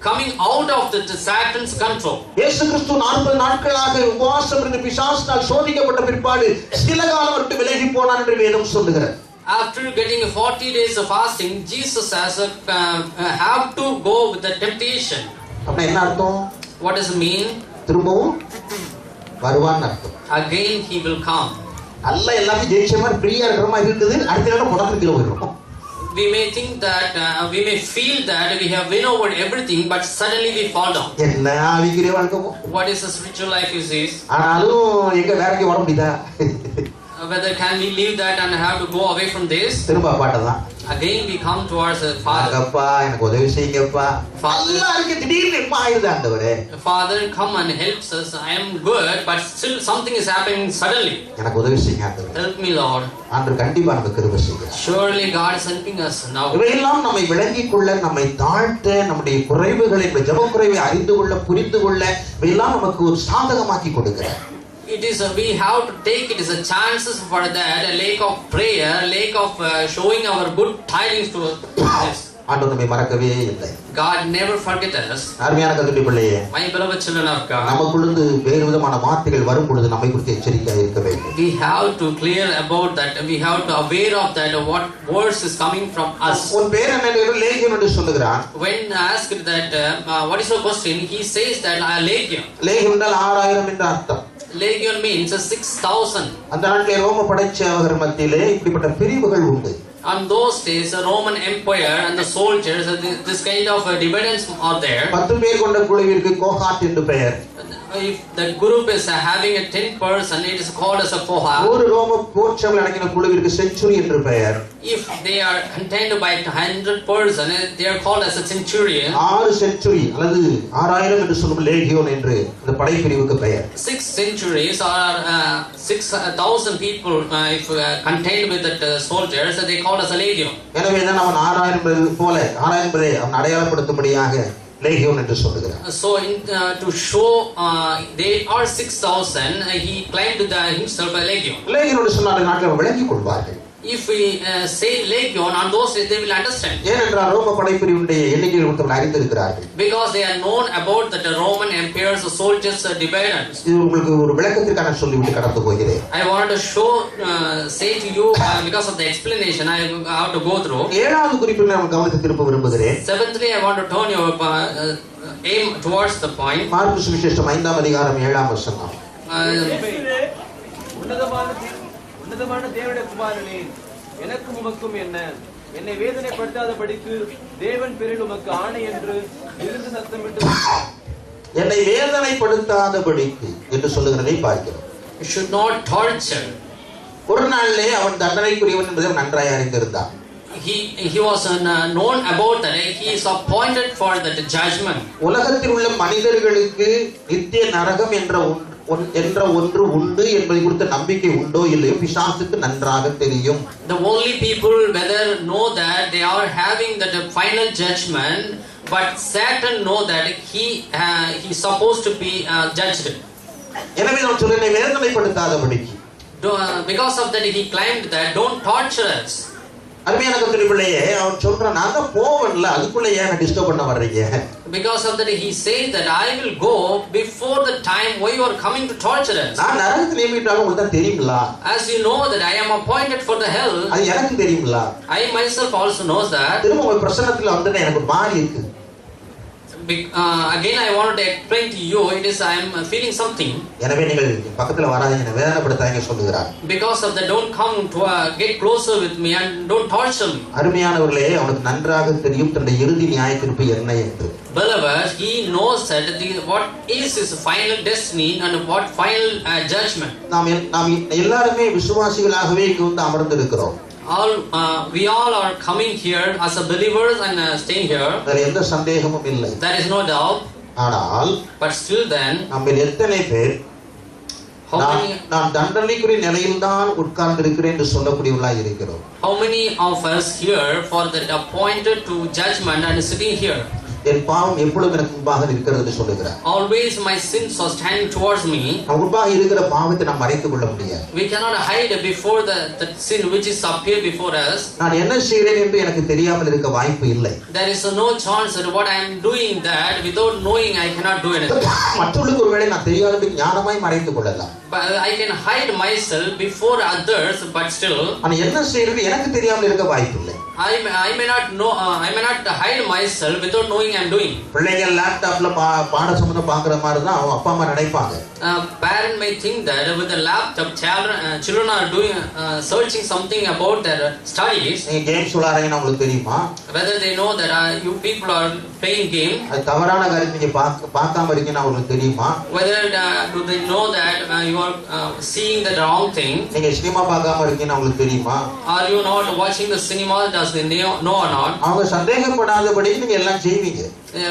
coming out of the Satan's control. இயேசு கிறிஸ்து 40 நாட்களாக உபவாசம் இருந்து பிசாசினால் சோதிக்கப்பட்ட பிற்பாடு சில காலம் விட்டு விலகி போனார் என்று வேதம் சொல்லுகிறது. After getting 40 days of fasting, Jesus has have to go with the temptation. அப்ப என்ன அர்த்தம்? What does it mean? திரும்பவும் வருவான்னு அர்த்தம். Again he will come. அல்ல எல்லாத்தையும் ஜெயிச்ச மாதிரி ஃப்ரீயா இருக்கிற மாதிரி இருக்குது. அடுத்த நேரம் புடத்துக்கு போயிடும். We may think that we may feel that we have win over everything, but suddenly we fall down. என்ன ஆவிக்குரிய வாழ்க்கை? What is the spiritual life is this? ஆனாலும் எங்க வேலைக்கு வர முடியுதா? Whether can we leave that and have to go away from this? திரும்ப பாட்டதான். Again we come towards the Father. அப்பா எனக்கு உதவி செய்யுங்கப்பா. எல்லாருக்கும் திடீர்னு என்ன ஆயுது ஆண்டவரே? Father, come and helps us. I am good, but still something is happening suddenly. எனக்கு உதவி செய்யுங்க ஆண்டவரே. Help me, Lord. ஆண்டவர் கண்டிப்பா நமக்கு கிருபை செய்வார். Surely God is helping us now. இவையெல்லாம் நம்மை விளங்கிக் கொள்ள, நம்மை தாழ்த்த, நம்முடைய குறைவுகளை, ஜெப குறைவை அறிந்து கொள்ள, புரிந்து கொள்ள, இவையெல்லாம் நமக்கு ஒரு சாதகமாக்கி கொடுக்கிறார். It is we have to take it as a chances for that, a lack of prayer, a lack of showing our good tidings to us. ஆண்டவர் நம்மை மறக்கவே இல்லை. God never forget us. அருமையான கர்த்தருடைய பிள்ளையே, My beloved children of God, நமக்குள்ளே வேறு விதமான வார்த்தைகள் வரும் பொழுது நம்மை குறித்து எச்சரிக்கையாக இருக்க வேண்டும். we have to clear about that. We have to aware of that what words is coming from us. உன் பேர் என்ன என்று லேகியோன் என்று சொல்லுகிறான். When asked that what is your question, he says that legion. லேகியோன் என்றால் 6000 என்ற அர்த்தம். Legion means 6,000. அந்த நாட்டிலே ரோம படைச்சவர்கள் மத்தியிலே இப்படிப்பட்ட பிரிவுகள் உண்டு. On those days, the Roman Empire and the soldiers, this kind of divisions are there. 10 பேர் கொண்ட குழுவிற்கு கோஹாத் என்று பெயர். If the group is having a 10 person, it is called as a Kohat. ஒரு ரோம போர்ச்சவர்கள் அடங்கின குழுவிற்கு செஞ்சுரி என்று பெயர். If they are contained by 100 person, they are called as a centurion. 6 century அல்லது 6000 என்று சொல்லும் லேகியோன் என்று இந்த படைப்பிரிவுக்கு பெயர். 6 centuries or 6,000 people if contained with the soldiers, they call as a legion. எனவே தான் அவன் 6000 போல 6000 என்பதை அவன் அடையாளப்படுத்தும்படியாக லேகியோன் என்று சொல்லுகிறார். So to show they are 6,000, he claimed himself a legion. லேகியோன் சொன்ன நாட்டில் விளங்கிக் கொள்வார்கள். If we say legion, on those days they will understand. ஏனென்றால் ரோம படைப்பிரிவுடைய எண்ணிக்கையை ஒருத்தவர்கள் அறிந்திருக்கிறார்கள். Because they are known about that the Roman empire's soldiers divisions. இது உங்களுக்கு ஒரு விளக்கத்திற்காக நான் சொல்லிவிட்டு கடந்து போகிறேன். I want to say to you because of the explanation I have to go through. ஏழாவது குறிப்பில் நான் கவனத்தை திருப்ப விரும்புகிறேன். Seventhly, I want to turn your aim towards the point. Mark சுவிசேஷம் 5ஆம் அதிகாரம் 7ஆம் வசனம். உன்னதமான தேவனுடைய குமாரனே, எனக்கும் உமக்கும் என்ன? என்னை வேதனைப்படுத்தாதபடிக்கு தேவன் பேரில் உமக்கு ஆணை என்று இருந்து சத்தமிட்டு என்னை வேதனைப்படுத்தாதபடிக்கு என்று சொல்லுகிறதை பார்க்கிறோம். You should not torture. ஒரு நாளிலே அவன் தண்டனைக்குரியவன் என்பதை நன்றாய் அறிந்திருந்தான். He was known about that. He is appointed for the judgment. உலகத்தில் உள்ள மனிதர்களுக்கு நித்திய நரகம் என்ற ஒன்று உண்டு என்பதை குறித்த நம்பிக்கை உண்டோ இல்லையோ பிசாசுக்கு நன்றாக தெரியும். The only people whether know that they are having that final judgment, but Satan know that he is supposed to be judged. எனவே நான் சொல்றேன், வேதனைப்படுத்தாதபடிக்கு. Because of that he claimed that don't torture us. அருமையான கர்த்தருடைய பிள்ளையே, அவன் சொல்றான், நான் தான் போவன்ல, அதுக்குள்ள ஏன் டிஸ்டர்ப் பண்ண வர்றீங்க? Because of that he says that I will go before the time why you are coming to torture us. நான் நரகத்தை நியமிட்டாலும் உங்களுக்கு தான் தெரியும்ல. As you know that I am appointed for the hell. அது எனக்கு தெரியும்ல. I myself also knows that. திரும்ப உங்க பிரசன்னத்துல வந்து எனக்கு ஒரு மாதிரி இருக்கு. again I wanted to explain to you, it is I am feeling something. எனவே நீங்கள் பக்கத்துல வராதீங்க, வேதனைப்படுத்தாதீங்க சொல்லுகிறார். Because of that, don't come to get closer with me and don't torture me. அருமையானவர்களே, அவனுக்கு நன்றாக தெரியும் தன்னுடைய இறுதி நியாயத்தீர்ப்பு என்ன என்று. Beloved, he knows that what is his final destiny and what final judgment. நாம் எல்லாருமே விசுவாசிகளாகவே இங்கு வந்து அமர்ந்திருக்கிறோம். We all are coming here as a believers and staying here. அதில் எந்த சந்தேகமும் இல்லை. There is no doubt. ஆனால் but still then, நம்மில் எத்தனை பேர் நான் தண்டனைக்குரிய நிலையில் தான் உட்கார்ந்து இருக்கிறேன் என்று சொல்லக்கூடியவர்களாய் இருக்கிறோம்? How many of us here for that appointed to judgment and sitting here? என் பாவம் எப்பொழுதும் எனக்கு முன்பாக இருக்கிறது என்று சொல்லுகிறார். Always my sins are standing towards me. முன்பாக இருக்கிற பாவத்தை நாம் மறைத்துக் கொள்ள முடியாது. We cannot hide before the sin which is appear before us. நான் என்ன செய்கிறேன் என்று எனக்கு தெரியாமல் இருக்க வாய்ப்பு இல்லை. There is no chance that what I am doing that without knowing I cannot do anything. மற்றவர்களுக்கு ஒருவேளை நான் தெரியாதபடி ஞானமாய் மறைத்துக் கொள்ளலாம். But I can hide myself before others, but still நான் என்ன செய்கிறது எனக்கு தெரியாமல் இருக்க வாய்ப்பு இல்லை. I may not know, I may not hide myself without knowing I am doing. பிள்ளைங்க லேப்டாப்ல பாட சம்பந்தம் பார்க்குற மாதிரி தான் அவங்க அப்பா அம்மா நினைப்பாங்க. Parent may think that with the laptop children are doing searching something about their studies. நீங்க கேம்ஸ் விளையாடுறீங்கன்னு உங்களுக்கு தெரியுமா? Whether they know that you people are playing game. அது தவறான காரியத்தை நீங்க பார்க்காம இருக்கீங்கன்னு உங்களுக்கு தெரியுமா? Whether do they know that you are seeing the wrong thing. நீங்க சினிமா பார்க்காம இருக்கீங்கன்னு உங்களுக்கு தெரியுமா? Are you not watching the cinema? Does they know or not? அவங்க சந்தேகப்படாதபடி நீங்க எல்லாம் செய்வீங்க.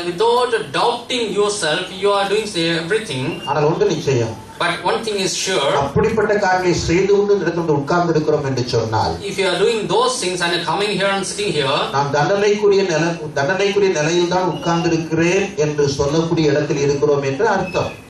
Without doubting yourself, you are doing everything. ஆனால் ஒன்று நிச்சயம். But one thing is sure. அப்படிப்பட்ட காரியங்களை செய்து கொண்டு இடத்துல உட்கார்ந்து இருக்கிறோம் என்று சொன்னால், if you are doing those things and coming here and sitting here, நான் தண்டனைக்குரிய நிலையில் தான் உட்கார்ந்து இருக்கிறேன் என்று சொல்லக்கூடிய இடத்தில் இருக்கிறோம் என்று அர்த்தம்.